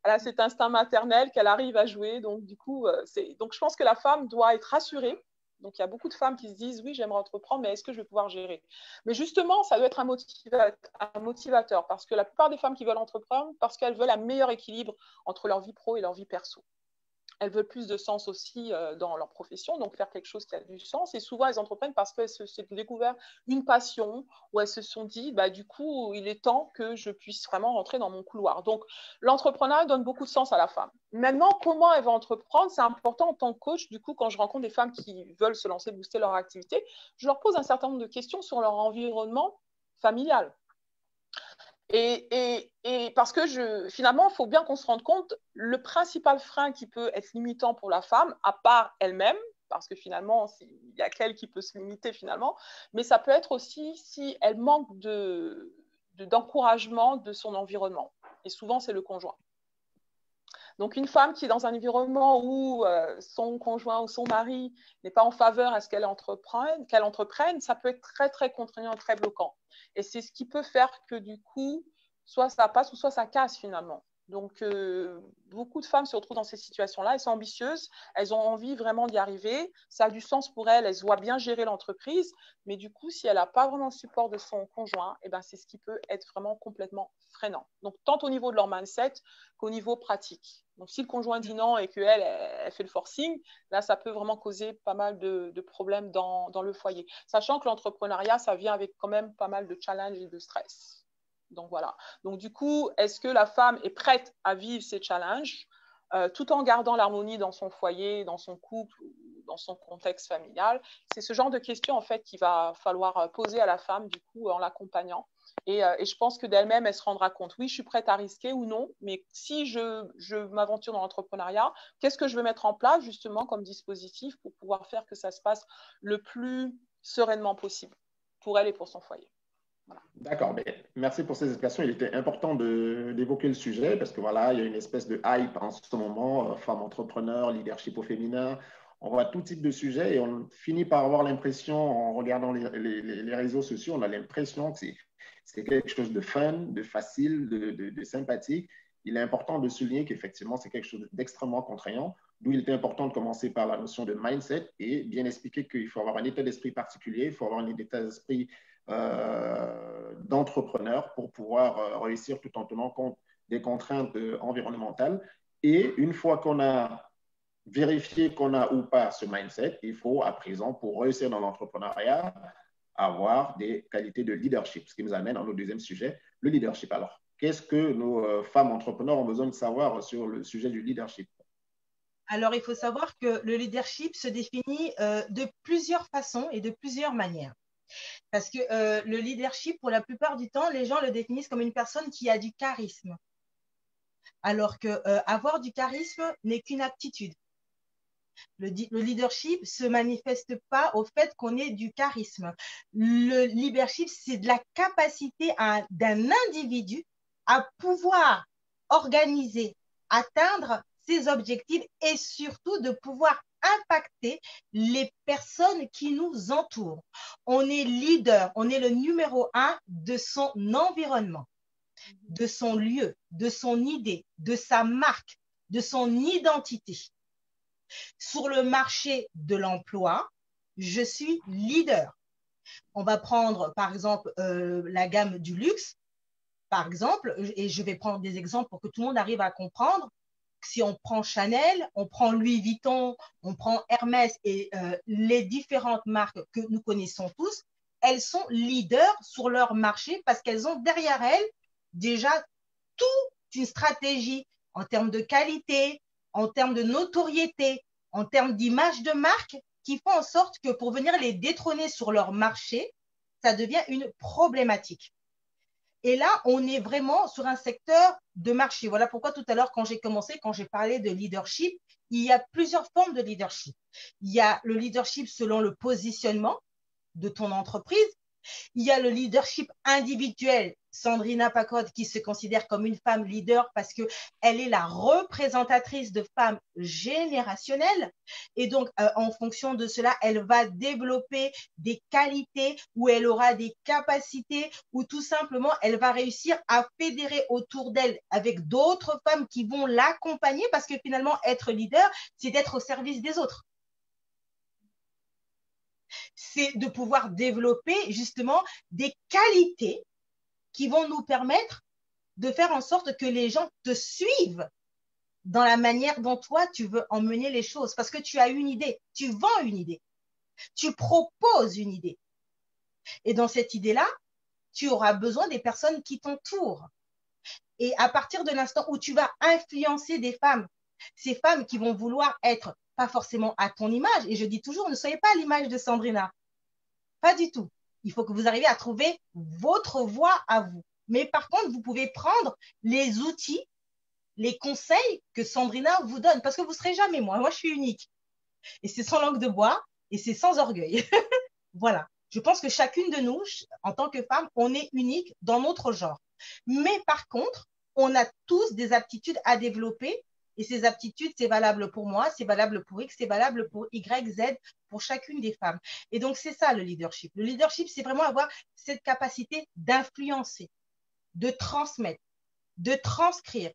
Elle a cet instinct maternel qu'elle arrive à jouer. Donc, du coup, donc, je pense que la femme doit être rassurée. Donc, il y a beaucoup de femmes qui se disent, oui, j'aimerais entreprendre, mais est-ce que je vais pouvoir gérer? Mais justement, ça doit être un motivateur parce que la plupart des femmes qui veulent entreprendre, parce qu'elles veulent un meilleur équilibre entre leur vie pro et leur vie perso. Elles veulent plus de sens aussi dans leur profession, donc faire quelque chose qui a du sens. Et souvent, elles entreprennent parce qu'elles se sont découvert une passion, où elles se sont dit, du coup, il est temps que je puisse vraiment rentrer dans mon couloir. Donc, l'entrepreneuriat donne beaucoup de sens à la femme. Maintenant, comment elle va entreprendre? C'est important en tant que coach. Du coup, quand je rencontre des femmes qui veulent se lancer, booster leur activité, je leur pose un certain nombre de questions sur leur environnement familial. Et parce que finalement, il faut bien qu'on se rende compte, le principal frein qui peut être limitant pour la femme, à part elle-même, parce que finalement, il n'y a qu'elle qui peut se limiter finalement, mais ça peut être aussi si elle manque d'encouragement de son environnement. Et souvent, c'est le conjoint. Donc, une femme qui est dans un environnement où son conjoint ou son mari n'est pas en faveur à ce qu'elle entreprenne, ça peut être très, très contraignant, très bloquant. Et c'est ce qui peut faire que du coup, soit ça passe ou soit ça casse finalement. Donc, beaucoup de femmes se retrouvent dans ces situations-là. Elles sont ambitieuses, elles ont envie vraiment d'y arriver. Ça a du sens pour elles, elles voient bien gérer l'entreprise. Mais du coup, si elle n'a pas vraiment le support de son conjoint, eh ben, c'est ce qui peut être vraiment complètement freinant. Donc, tant au niveau de leur mindset qu'au niveau pratique. Donc, si le conjoint dit non et qu'elle elle fait le forcing, là, ça peut vraiment causer pas mal de problèmes dans le foyer. Sachant que l'entrepreneuriat, ça vient avec quand même pas mal de challenges et de stress. Donc voilà. Donc du coup, est-ce que la femme est prête à vivre ces challenges tout en gardant l'harmonie dans son foyer, dans son couple, dans son contexte familial? C'est ce genre de questions en fait qu'il va falloir poser à la femme du coup en l'accompagnant. Et je pense que d'elle-même, elle se rendra compte, oui, je suis prête à risquer ou non, mais si je m'aventure dans l'entrepreneuriat, qu'est-ce que je veux mettre en place justement comme dispositif pour pouvoir faire que ça se passe le plus sereinement possible pour elle et pour son foyer? Voilà. D'accord, merci pour ces explications. Il était important d'évoquer le sujet parce que voilà, il y a une espèce de hype en ce moment, femmes entrepreneurs, leadership au féminin. On voit tout type de sujets et on finit par avoir l'impression, en regardant les réseaux sociaux, on a l'impression que c'est quelque chose de fun, de facile, de sympathique. Il est important de souligner qu'effectivement, c'est quelque chose d'extrêmement contraignant, d'où il était important de commencer par la notion de mindset et bien expliquer qu'il faut avoir un état d'esprit particulier, il faut avoir un état d'esprit d'entrepreneur pour pouvoir réussir tout en tenant compte des contraintes environnementales. Et une fois qu'on a vérifié qu'on a ou pas ce mindset, il faut à présent, pour réussir dans l'entrepreneuriat, avoir des qualités de leadership, ce qui nous amène à notre deuxième sujet, le leadership. Alors, qu'est-ce que nos femmes entrepreneurs ont besoin de savoir sur le sujet du leadership? Alors, il faut savoir que le leadership se définit de plusieurs façons et de plusieurs manières. Parce que le leadership, pour la plupart du temps, les gens le définissent comme une personne qui a du charisme. Alors que avoir du charisme n'est qu'une aptitude. Le leadership ne se manifeste pas au fait qu'on ait du charisme. Le leadership, c'est de la capacité d'un individu à pouvoir organiser, atteindre ses objectifs et surtout de pouvoir impacter les personnes qui nous entourent. On est leader, on est le numéro 1 de son environnement, de son lieu, de son idée, de sa marque, de son identité. Sur le marché de l'emploi, je suis leader. On va prendre par exemple la gamme du luxe, par exemple, et je vais prendre des exemples pour que tout le monde arrive à comprendre. Si on prend Chanel, on prend Louis Vuitton, on prend Hermès et les différentes marques que nous connaissons tous, elles sont leaders sur leur marché parce qu'elles ont derrière elles déjà toute une stratégie en termes de qualité, en termes de notoriété, en termes d'image de marque qui font en sorte que pour venir les détrôner sur leur marché, ça devient une problématique. Et là, on est vraiment sur un secteur de marché. Voilà pourquoi tout à l'heure, quand j'ai parlé de leadership, il y a plusieurs formes de leadership. Il y a le leadership selon le positionnement de ton entreprise. Il y a le leadership individuel. Sandrina Pacode qui se considère comme une femme leader parce qu'elle est la représentatrice de femmes générationnelles. Et donc, en fonction de cela, elle va développer des qualités où elle aura des capacités ou tout simplement, elle va réussir à fédérer autour d'elle avec d'autres femmes qui vont l'accompagner parce que finalement, être leader, c'est d'être au service des autres. C'est de pouvoir développer justement des qualités qui vont nous permettre de faire en sorte que les gens te suivent dans la manière dont toi, tu veux emmener les choses. Parce que tu as une idée, tu vends une idée, tu proposes une idée. Et dans cette idée-là, tu auras besoin des personnes qui t'entourent. Et à partir de l'instant où tu vas influencer des femmes, ces femmes qui vont vouloir être pas forcément à ton image, et je dis toujours, ne soyez pas à l'image de Sandrina. Pas du tout. Il faut que vous arriviez à trouver votre voie à vous. Mais par contre, vous pouvez prendre les outils, les conseils que Sandrina vous donne, parce que vous ne serez jamais moi. Moi, je suis unique. Et c'est sans langue de bois et c'est sans orgueil. Voilà. Je pense que chacune de nous, en tant que femme, on est unique dans notre genre. Mais par contre, on a tous des aptitudes à développer. Et ces aptitudes, c'est valable pour moi, c'est valable pour X, c'est valable pour Y, Z, pour chacune des femmes. Et donc, c'est ça le leadership. Le leadership, c'est vraiment avoir cette capacité d'influencer, de transmettre, de transcrire,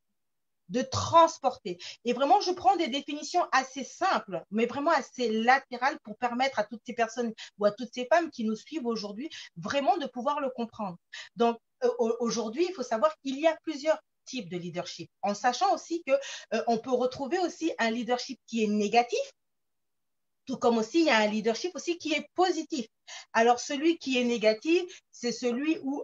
de transporter. Et vraiment, je prends des définitions assez simples, mais vraiment assez latérales pour permettre à toutes ces personnes ou à toutes ces femmes qui nous suivent aujourd'hui vraiment de pouvoir le comprendre. Donc, aujourd'hui, il faut savoir qu'il y a plusieurs types de leadership, en sachant aussi que on peut retrouver aussi un leadership qui est négatif, tout comme aussi il y a un leadership aussi qui est positif. Alors, celui qui est négatif, c'est celui où,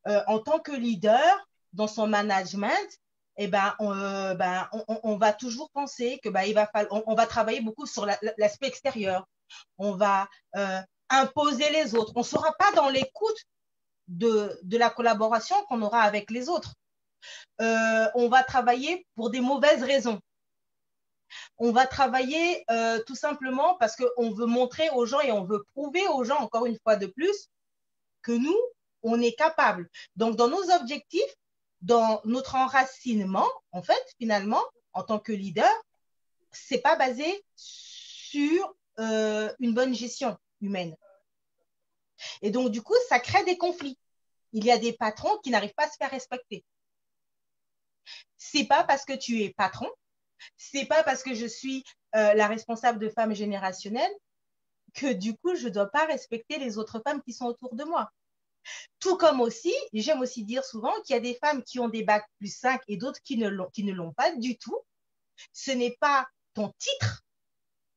en tant que leader, dans son management, eh on va toujours penser que on va travailler beaucoup sur l'aspect extérieur. On va imposer les autres. On ne sera pas dans l'écoute de la collaboration qu'on aura avec les autres. On va travailler pour des mauvaises raisons. On va travailler tout simplement parce qu'on veut montrer aux gens et on veut prouver aux gens, encore une fois de plus, que nous, on est capable. Donc, dans nos objectifs, dans notre enracinement, en fait, finalement, en tant que leader, c'est pas basé sur une bonne gestion humaine. Et donc, du coup, ça crée des conflits. Il y a des patrons qui n'arrivent pas à se faire respecter. C'est pas parce que tu es patron, c'est pas parce que je suis la responsable de femmes générationnelles que du coup, je dois pas respecter les autres femmes qui sont autour de moi. Tout comme aussi, j'aime aussi dire souvent qu'il y a des femmes qui ont des bacs plus 5 et d'autres qui ne l'ont pas du tout. Ce n'est pas ton titre,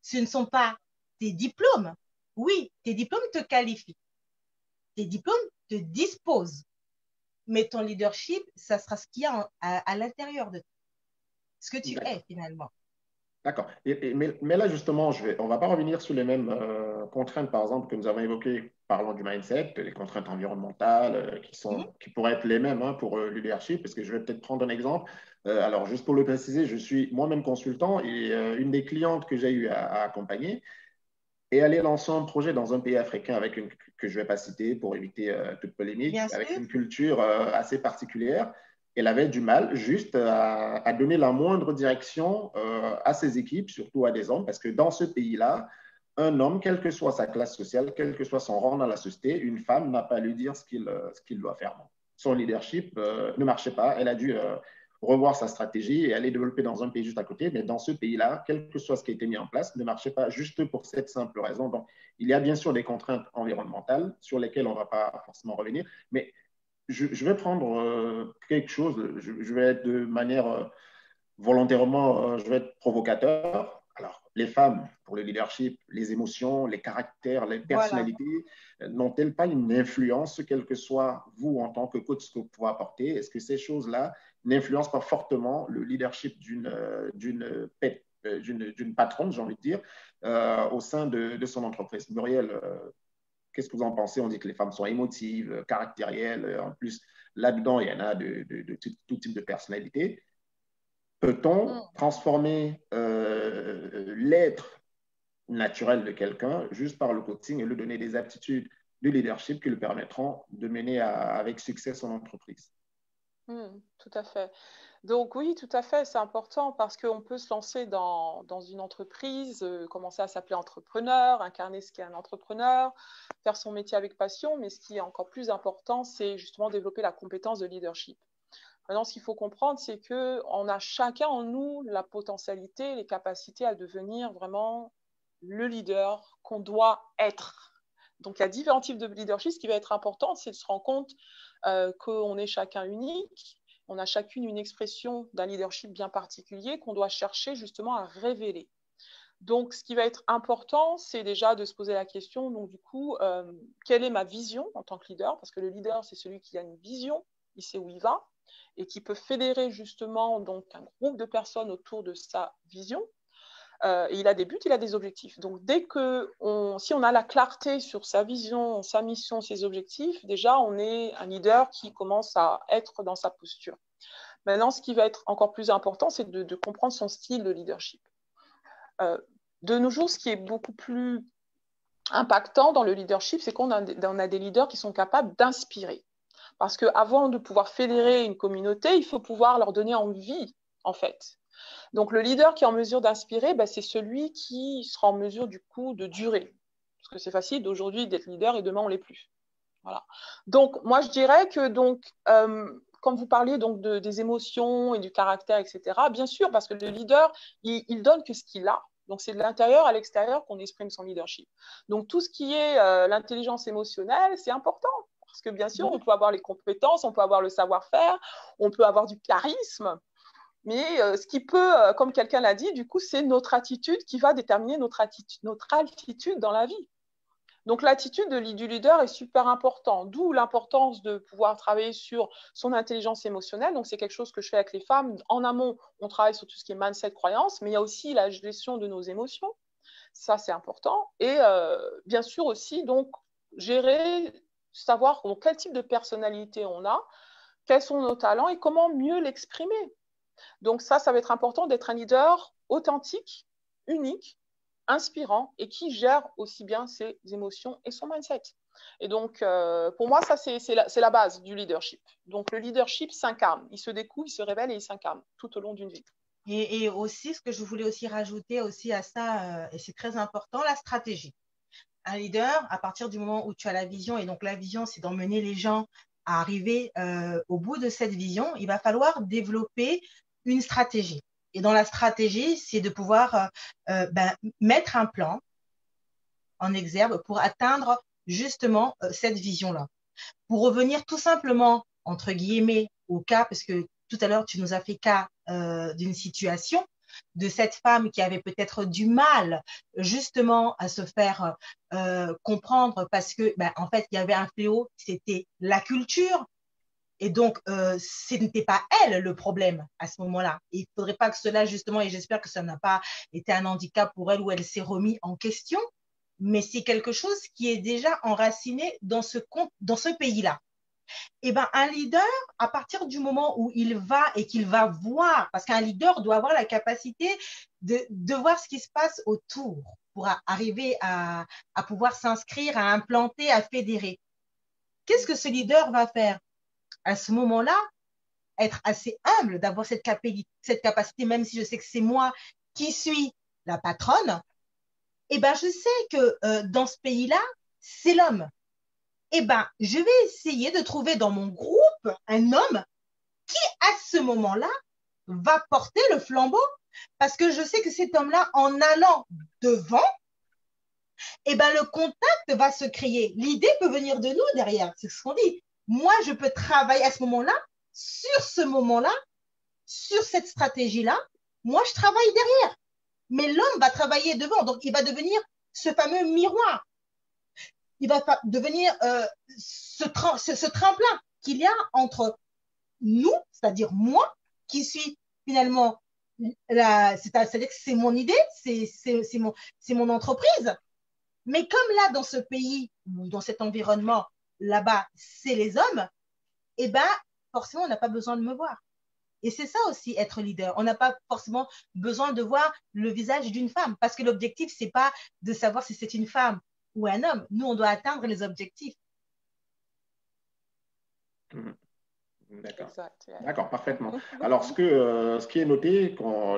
ce ne sont pas tes diplômes. Oui, tes diplômes te qualifient, tes diplômes te disposent, mais ton leadership, ça sera ce qu'il y a à l'intérieur de toi, ce que tu es finalement. D'accord. Mais là, justement, on ne va pas revenir sur les mêmes contraintes, par exemple, que nous avons évoquées, parlant du mindset, les contraintes environnementales, qui pourraient être les mêmes pour le leadership, parce que je vais peut-être prendre un exemple. Alors, juste pour le préciser, je suis moi-même consultant et une des clientes que j'ai eu à accompagner est allée lancer un projet dans un pays africain que je ne vais pas citer pour éviter toute polémique, avec une culture assez particulière. Elle avait du mal juste à donner la moindre direction à ses équipes, surtout à des hommes, parce que dans ce pays-là, un homme, quelle que soit sa classe sociale, quel que soit son rang dans la société, une femme n'a pas à lui dire ce qu'il doit faire. Son leadership ne marchait pas. Elle a dû revoir sa stratégie et aller développer dans un pays juste à côté. Mais dans ce pays-là, quel que soit ce qui a été mis en place, ne marchait pas juste pour cette simple raison. Donc, il y a bien sûr des contraintes environnementales sur lesquelles on ne va pas forcément revenir, mais je vais prendre quelque chose, je vais être de manière volontairement, je vais être provocateur. Alors, les femmes, pour le leadership, les émotions, les caractères, les personnalités, n'ont-elles pas une influence, quel que soit vous en tant que coach, ce que vous pouvez apporter? Est-ce que ces choses-là n'influencent pas fortement le leadership d'une patronne, j'ai envie de dire, au sein de son entreprise? Muriel, qu'est-ce que vous en pensez? On dit que les femmes sont émotives, caractérielles. En plus, là-dedans, il y en a de tout type de personnalité. Peut-on transformer l'être naturel de quelqu'un juste par le coaching et lui donner des aptitudes de leadership qui lui permettront de mener avec succès son entreprise? Tout à fait. Donc oui, tout à fait, c'est important parce qu'on peut se lancer dans une entreprise, commencer à s'appeler entrepreneur, incarner ce qu'est un entrepreneur, faire son métier avec passion, mais ce qui est encore plus important, c'est justement développer la compétence de leadership. Maintenant, ce qu'il faut comprendre, c'est qu'on a chacun en nous la potentialité, les capacités à devenir vraiment le leader qu'on doit être. Donc, il y a différents types de leadership. Ce qui va être important, c'est de se rendre compte qu'on est chacun unique. On a chacune une expression d'un leadership bien particulier qu'on doit chercher justement à révéler. Donc, ce qui va être important, c'est déjà de se poser la question, donc du coup, quelle est ma vision en tant que leader? Parce que le leader, c'est celui qui a une vision, il sait où il va, et qui peut fédérer justement donc, un groupe de personnes autour de sa vision. Et il a des buts, il a des objectifs. Donc, si on a la clarté sur sa vision, sa mission, ses objectifs, déjà, on est un leader qui commence à être dans sa posture. Maintenant, ce qui va être encore plus important, c'est de comprendre son style de leadership. De nos jours, ce qui est beaucoup plus impactant dans le leadership, c'est qu'on a des leaders qui sont capables d'inspirer. Parce qu'avant de pouvoir fédérer une communauté, il faut pouvoir leur donner envie, en fait. Donc, le leader qui est en mesure d'inspirer, c'est celui qui sera en mesure, du coup, de durer. Parce que c'est facile d'aujourd'hui d'être leader et demain, on ne l'est plus. Voilà. Donc, moi, je dirais que quand comme vous parliez donc des émotions et du caractère, etc., bien sûr, parce que le leader, il donne que ce qu'il a. Donc, c'est de l'intérieur à l'extérieur qu'on exprime son leadership. Donc, tout ce qui est l'intelligence émotionnelle, c'est important. Parce que bien sûr, on peut avoir les compétences, on peut avoir le savoir-faire, on peut avoir du charisme. Mais ce qui peut, comme quelqu'un l'a dit, du coup, c'est notre attitude qui va déterminer notre altitude dans la vie. Donc, l'attitude du leader est super importante, d'où l'importance de pouvoir travailler sur son intelligence émotionnelle. Donc, c'est quelque chose que je fais avec les femmes. En amont, on travaille sur tout ce qui est mindset, croyance, mais il y a aussi la gestion de nos émotions. Ça, c'est important. Et bien sûr aussi, donc, gérer, savoir quel type de personnalité on a, quels sont nos talents et comment mieux l'exprimer. Donc, ça va être important d'être un leader authentique, unique, inspirant et qui gère aussi bien ses émotions et son mindset. Et donc, pour moi, ça, c'est la base du leadership. Donc, le leadership s'incarne. Il se découvre, il se révèle et il s'incarne tout au long d'une vie. Et aussi, ce que je voulais aussi rajouter aussi à ça, et c'est très important, la stratégie. Un leader, à partir du moment où tu as la vision, et donc la vision, c'est d'emmener les gens à arriver au bout de cette vision, il va falloir développer une stratégie. Et dans la stratégie, c'est de pouvoir mettre un plan en exergue pour atteindre justement cette vision-là. Pour revenir tout simplement, entre guillemets, au cas, parce que tout à l'heure, tu nous as fait cas d'une situation de cette femme qui avait peut-être du mal justement à se faire comprendre parce que, en fait, il y avait un fléau, c'était la culture. Et donc, ce n'était pas elle le problème à ce moment-là. Il ne faudrait pas que cela, justement, et j'espère que ça n'a pas été un handicap pour elle où elle s'est remise en question, mais c'est quelque chose qui est déjà enraciné dans ce pays-là. Et ben, un leader, à partir du moment où il va et qu'il va voir, parce qu'un leader doit avoir la capacité de voir ce qui se passe autour pour arriver à pouvoir s'inscrire, à implanter, à fédérer. Qu'est-ce que ce leader va faire? À ce moment-là, être assez humble, d'avoir cette capacité, même si je sais que c'est moi qui suis la patronne, et ben, je sais que dans ce pays-là, c'est l'homme. Eh ben, je vais essayer de trouver dans mon groupe un homme qui, à ce moment-là, va porter le flambeau. Parce que je sais que cet homme-là, en allant devant, eh ben, le contact va se créer. L'idée peut venir de nous derrière, c'est ce qu'on dit. Moi, je peux travailler à ce moment-là, sur ce moment-là, sur cette stratégie-là. Moi, je travaille derrière. Mais l'homme va travailler devant. Donc, il va devenir ce fameux miroir. Il va devenir ce tremplin qu'il y a entre nous, c'est-à-dire moi, qui suis finalement, c'est-à-dire que c'est mon idée, c'est mon entreprise. Mais comme là, dans ce pays, ou dans cet environnement, là-bas, c'est les hommes, eh ben, forcément, on n'a pas besoin de me voir. Et c'est ça aussi, être leader. On n'a pas forcément besoin de voir le visage d'une femme, parce que l'objectif, c'est pas de savoir si c'est une femme ou un homme. Nous, on doit atteindre les objectifs. D'accord. D'accord, parfaitement. Alors, ce qui est noté,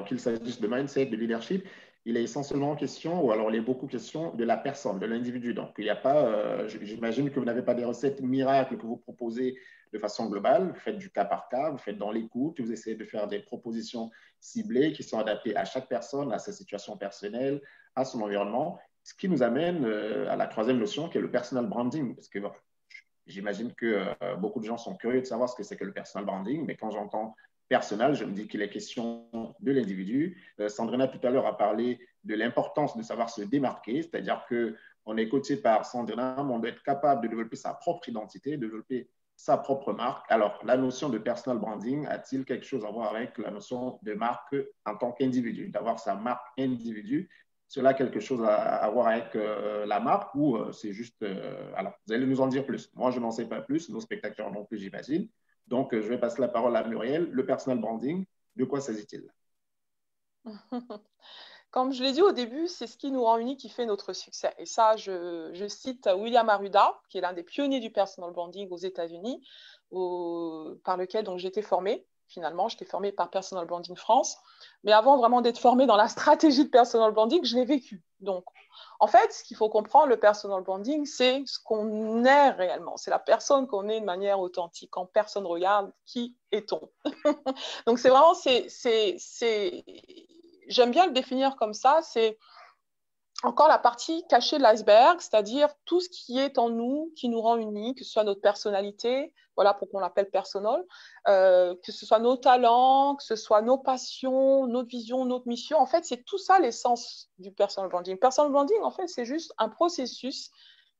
qu'il s'agisse de mindset, de leadership, il est essentiellement question, ou alors il est beaucoup question de la personne, de l'individu. Donc, il n'y a pas, j'imagine que vous n'avez pas des recettes miracles que vous proposez de façon globale. Vous faites du cas par cas, vous faites dans l'écoute, vous essayez de faire des propositions ciblées qui sont adaptées à chaque personne, à sa situation personnelle, à son environnement. Ce qui nous amène à la troisième notion qui est le personal branding. Parce que bon, j'imagine que beaucoup de gens sont curieux de savoir ce que c'est que le personal branding, mais quand j'entends personnel, je me dis qu'il est question de l'individu. Sandrina, tout à l'heure, a parlé de l'importance de savoir se démarquer, c'est-à-dire qu'on est coaché par Sandrina, mais on doit être capable de développer sa propre identité, de développer sa propre marque. Alors, la notion de personal branding a-t-il quelque chose à voir avec la notion de marque en tant qu'individu, d'avoir sa marque individu? Cela a quelque chose à voir avec la marque ou c'est juste… alors, vous allez nous en dire plus. Moi, je n'en sais pas plus, nos spectateurs non plus, j'imagine. Donc, je vais passer la parole à Muriel. Le personal branding, de quoi s'agit-il? Comme je l'ai dit au début, c'est ce qui nous rend unique, qui fait notre succès. Et ça, je cite William Arruda, qui est l'un des pionniers du personal branding aux États-Unis, par lequel j'ai été formée. Finalement, j'étais formée par Personal Branding France. Mais avant vraiment d'être formée dans la stratégie de Personal Branding, je l'ai vécu. Donc, en fait, ce qu'il faut comprendre, le Personal Branding, c'est ce qu'on est réellement. C'est la personne qu'on est de manière authentique. Quand personne regarde, qui est-on? Donc, c'est vraiment, j'aime bien le définir comme ça, c'est encore la partie cachée de l'iceberg, c'est-à-dire tout ce qui est en nous, qui nous rend unique, que ce soit notre personnalité, voilà pourquoi on l'appelle personnel, que ce soit nos talents, que ce soit nos passions, notre vision, notre mission. En fait, c'est tout ça l'essence du personal branding. Personal branding, en fait, c'est juste un processus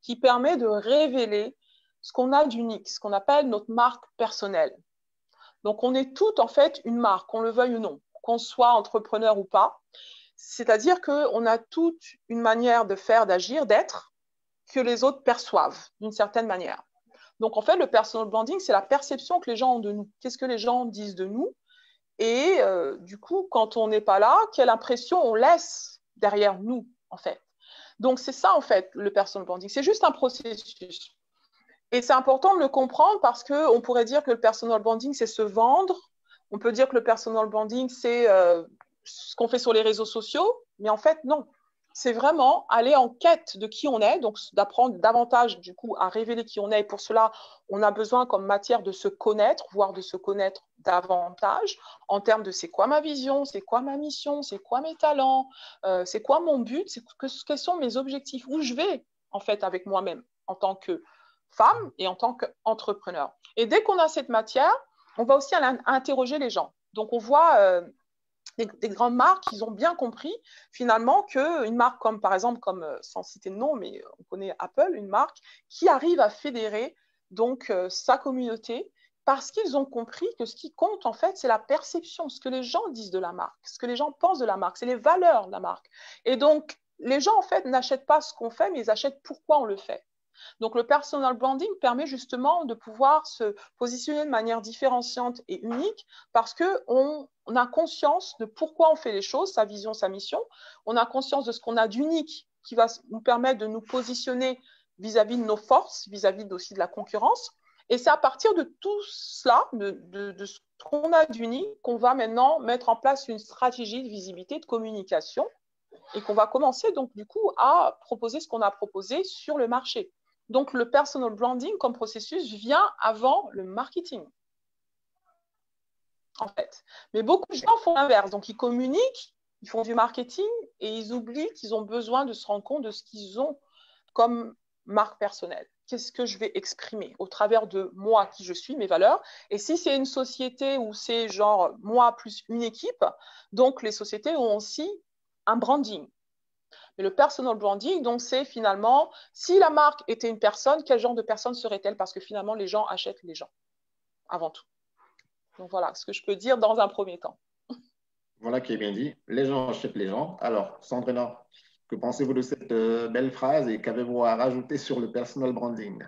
qui permet de révéler ce qu'on a d'unique, ce qu'on appelle notre marque personnelle. Donc, on est toutes, en fait, une marque, qu'on le veuille ou non, qu'on soit entrepreneur ou pas. C'est-à-dire qu'on a toute une manière de faire, d'agir, d'être que les autres perçoivent d'une certaine manière. Donc, en fait, le personal branding, c'est la perception que les gens ont de nous. Qu'est-ce que les gens disent de nous? Et du coup, quand on n'est pas là, quelle impression on laisse derrière nous, en fait? Donc, c'est ça, en fait, le personal branding. C'est juste un processus. Et c'est important de le comprendre parce qu'on pourrait dire que le personal branding, c'est se vendre. On peut dire que le personal branding, c'est ce qu'on fait sur les réseaux sociaux, mais en fait, non. C'est vraiment aller en quête de qui on est, donc d'apprendre davantage, du coup, à révéler qui on est. Et pour cela, on a besoin comme matière de se connaître, voire de se connaître davantage en termes de c'est quoi ma vision, c'est quoi ma mission, c'est quoi mes talents, c'est quoi mon but, quels sont mes objectifs, où je vais, en fait, avec moi-même, en tant que femme et en tant qu'entrepreneur. Et dès qu'on a cette matière, on va aussi interroger les gens. Donc, on voit des grandes marques, ils ont bien compris finalement qu'une marque comme, par exemple, sans citer de nom, mais on connaît Apple, une marque qui arrive à fédérer donc sa communauté parce qu'ils ont compris que ce qui compte en fait, c'est la perception, ce que les gens disent de la marque, ce que les gens pensent de la marque, c'est les valeurs de la marque. Et donc, les gens en fait n'achètent pas ce qu'on fait, mais ils achètent pourquoi on le fait. Donc, le personal branding permet justement de pouvoir se positionner de manière différenciante et unique parce qu'on a conscience de pourquoi on fait les choses, sa vision, sa mission. On a conscience de ce qu'on a d'unique qui va nous permettre de nous positionner vis-à-vis de nos forces, vis-à-vis aussi de la concurrence. Et c'est à partir de tout cela, de ce qu'on a d'unique, qu'on va maintenant mettre en place une stratégie de visibilité, de communication et qu'on va commencer donc du coup à proposer ce qu'on a proposé sur le marché. Donc, le personal branding comme processus vient avant le marketing, en fait. Mais beaucoup de gens font l'inverse. Donc, ils communiquent, ils font du marketing et ils oublient qu'ils ont besoin de se rendre compte de ce qu'ils ont comme marque personnelle. Qu'est-ce que je vais exprimer au travers de moi, qui je suis, mes valeurs. Et si c'est une société où c'est genre moi plus une équipe, donc les sociétés ont aussi un branding. Mais le personal branding, donc, c'est finalement, si la marque était une personne, quel genre de personne serait-elle? Parce que finalement, les gens achètent les gens, avant tout. Donc, voilà ce que je peux dire dans un premier temps. Voilà qui est bien dit. Les gens achètent les gens. Alors, Sandrina, que pensez-vous de cette belle phrase et qu'avez-vous à rajouter sur le personal branding?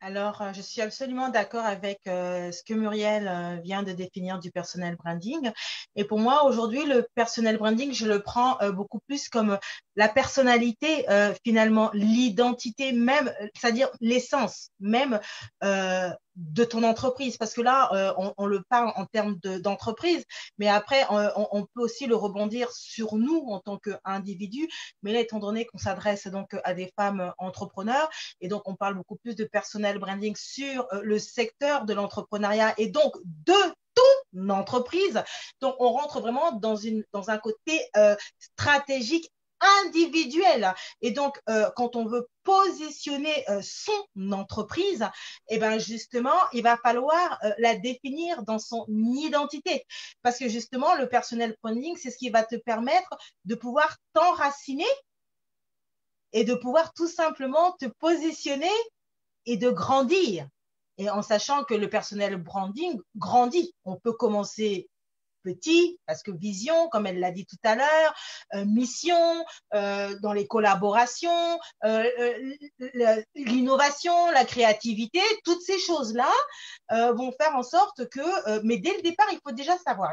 Alors, je suis absolument d'accord avec ce que Muriel vient de définir du personal branding. Et pour moi, aujourd'hui, le personal branding, je le prends beaucoup plus comme la personnalité, finalement, l'identité même, c'est-à-dire l'essence même de ton entreprise. Parce que là, on le parle en termes d'entreprise, mais après, on peut aussi le rebondir sur nous en tant qu'individus. Mais là, étant donné qu'on s'adresse donc à des femmes entrepreneurs, et donc on parle beaucoup plus de personnel branding sur le secteur de l'entrepreneuriat et donc de ton entreprise. Donc, on rentre vraiment dans un côté stratégique individuel. Et donc, quand on veut positionner son entreprise, eh ben justement, il va falloir la définir dans son identité. Parce que justement, le personnel branding, c'est ce qui va te permettre de pouvoir t'enraciner et de pouvoir tout simplement te positionner et de grandir. Et en sachant que le personnel branding grandit. On peut commencer petit, parce que vision, comme elle l'a dit tout à l'heure, mission, dans les collaborations, l'innovation, la créativité, toutes ces choses-là vont faire en sorte que, mais dès le départ, il faut déjà savoir,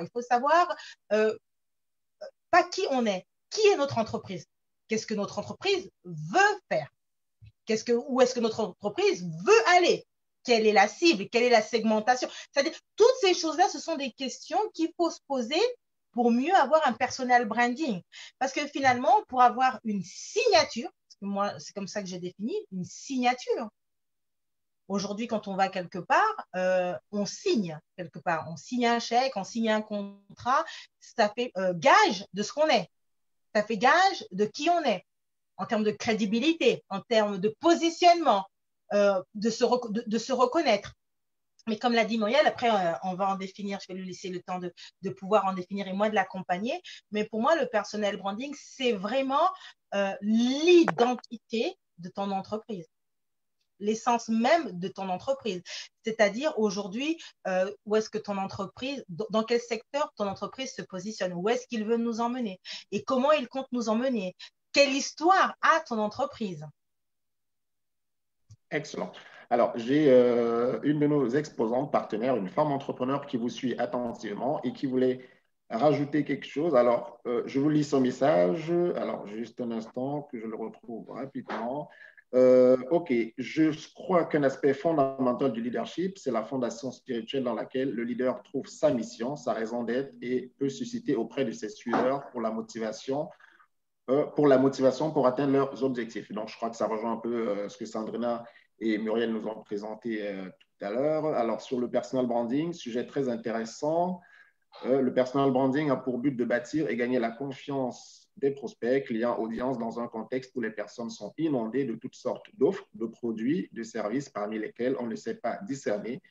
pas qui on est, qui est notre entreprise, qu'est-ce que notre entreprise veut faire, où est-ce que notre entreprise veut aller, quelle est la cible, quelle est la segmentation. C'est-à-dire, toutes ces choses-là, ce sont des questions qu'il faut se poser pour mieux avoir un personal branding. Parce que finalement, pour avoir une signature, parce que moi, c'est comme ça que j'ai défini, une signature. Aujourd'hui, quand on va quelque part, on signe quelque part. On signe un chèque, on signe un contrat. Ça fait gage de ce qu'on est. Ça fait gage de qui on est en termes de crédibilité, en termes de positionnement, de se reconnaître. Mais comme l'a dit Muriel, après, on va en définir, je vais lui laisser le temps de pouvoir en définir et moi de l'accompagner. Mais pour moi, le personal branding, c'est vraiment l'identité de ton entreprise, l'essence même de ton entreprise. C'est-à-dire aujourd'hui, où est-ce que ton entreprise, dans quel secteur ton entreprise se positionne, où est-ce qu'il veut nous emmener et comment il compte nous emmener. Quelle histoire a ton entreprise? Excellent. Alors, j'ai une de nos exposantes partenaires, une femme entrepreneur qui vous suit attentivement et qui voulait rajouter quelque chose. Alors, je vous lis son message. Alors, juste un instant que je le retrouve rapidement. OK, je crois qu'un aspect fondamental du leadership, c'est la fondation spirituelle dans laquelle le leader trouve sa mission, sa raison d'être et peut susciter auprès de ses suiveurs pour la motivation pour atteindre leurs objectifs. Donc, je crois que ça rejoint un peu ce que Sandrina et Muriel nous ont présenté tout à l'heure. Alors, sur le personal branding, sujet très intéressant. Le personal branding a pour but de bâtir et gagner la confiance des prospects, clients, audiences dans un contexte où les personnes sont inondées de toutes sortes d'offres, de produits, de services parmi lesquels on ne sait pas discerner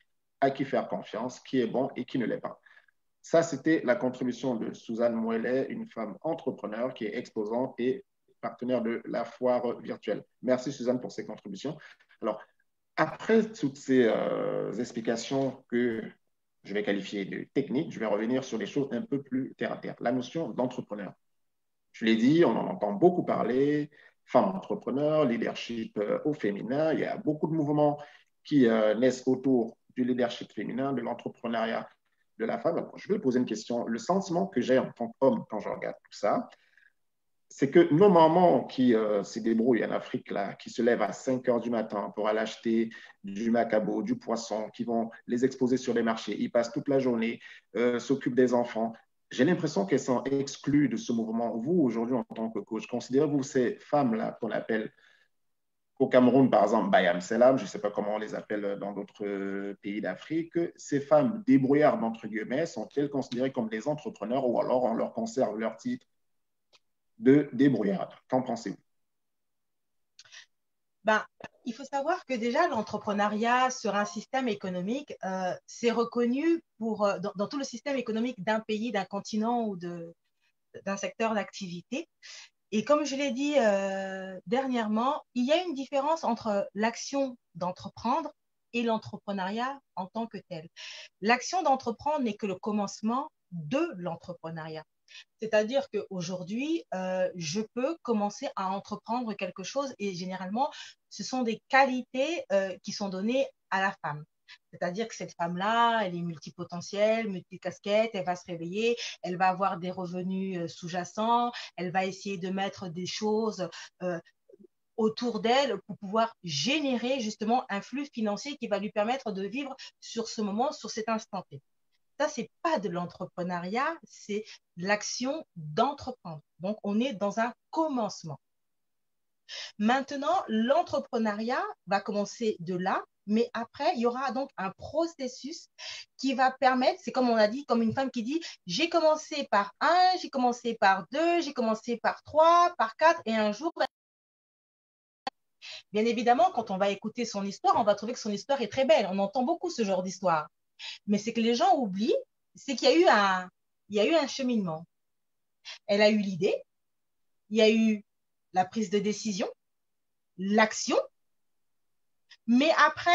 à qui faire confiance, qui est bon et qui ne l'est pas. Ça, c'était la contribution de Suzanne Moellet, une femme entrepreneur qui est exposante et partenaire de la foire virtuelle. Merci Suzanne pour ces contributions. Alors, après toutes ces explications que je vais qualifier de techniques, je vais revenir sur les choses un peu plus terre à terre. La notion d'entrepreneur. Je l'ai dit, on en entend beaucoup parler, femmes entrepreneurs, leadership au féminin. Il y a beaucoup de mouvements qui naissent autour du leadership féminin, de l'entrepreneuriat de la femme. Alors, je vais poser une question. Le sentiment que j'ai en tant qu'homme quand je regarde tout ça, c'est que nos mamans qui se débrouillent en Afrique, là, qui se lèvent à 5 heures du matin pour aller acheter du macabo, du poisson, qui vont les exposer sur les marchés, ils passent toute la journée, s'occupent des enfants. J'ai l'impression qu'elles sont exclues de ce mouvement. Vous, aujourd'hui, en tant que coach, considérez-vous ces femmes-là qu'on appelle au Cameroun, par exemple, Bayam Selam, je ne sais pas comment on les appelle dans d'autres pays d'Afrique, ces femmes débrouillardes, entre guillemets, sont-elles considérées comme des entrepreneurs ou alors on leur conserve leur titre de débrouillarde? Qu'en pensez-vous? Ben, il faut savoir que déjà, l'entrepreneuriat sur un système économique, c'est reconnu dans tout le système économique d'un pays, d'un continent ou d'un secteur d'activité. Et comme je l'ai dit dernièrement, il y a une différence entre l'action d'entreprendre et l'entrepreneuriat en tant que tel. L'action d'entreprendre n'est que le commencement de l'entrepreneuriat. C'est-à-dire qu'aujourd'hui, je peux commencer à entreprendre quelque chose et généralement, ce sont des qualités qui sont données à la femme. C'est-à-dire que cette femme-là, elle est multipotentielle, multicasquette, elle va se réveiller, elle va avoir des revenus sous-jacents, elle va essayer de mettre des choses autour d'elle pour pouvoir générer justement un flux financier qui va lui permettre de vivre sur ce moment, sur cet instant T. Ça, ce n'est pas de l'entrepreneuriat, c'est l'action d'entreprendre. Donc, on est dans un commencement. Maintenant, l'entrepreneuriat va commencer de là, mais après, il y aura donc un processus qui va permettre, c'est comme on a dit, comme une femme qui dit, j'ai commencé par 1, j'ai commencé par 2, j'ai commencé par 3, par 4, et un jour, bien évidemment, quand on va écouter son histoire, on va trouver que son histoire est très belle. On entend beaucoup ce genre d'histoire. Mais c'est que les gens oublient, c'est qu'il y a eu un cheminement. Elle a eu l'idée, il y a eu la prise de décision, l'action, mais après,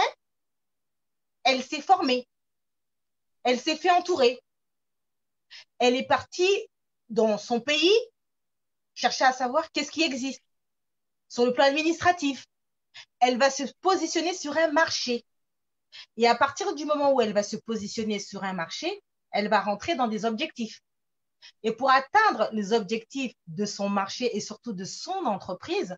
elle s'est formée, elle s'est fait entourer. Elle est partie dans son pays chercher à savoir qu'est-ce qui existe sur le plan administratif. Elle va se positionner sur un marché. Et à partir du moment où elle va se positionner sur un marché, elle va rentrer dans des objectifs. Et pour atteindre les objectifs de son marché et surtout de son entreprise,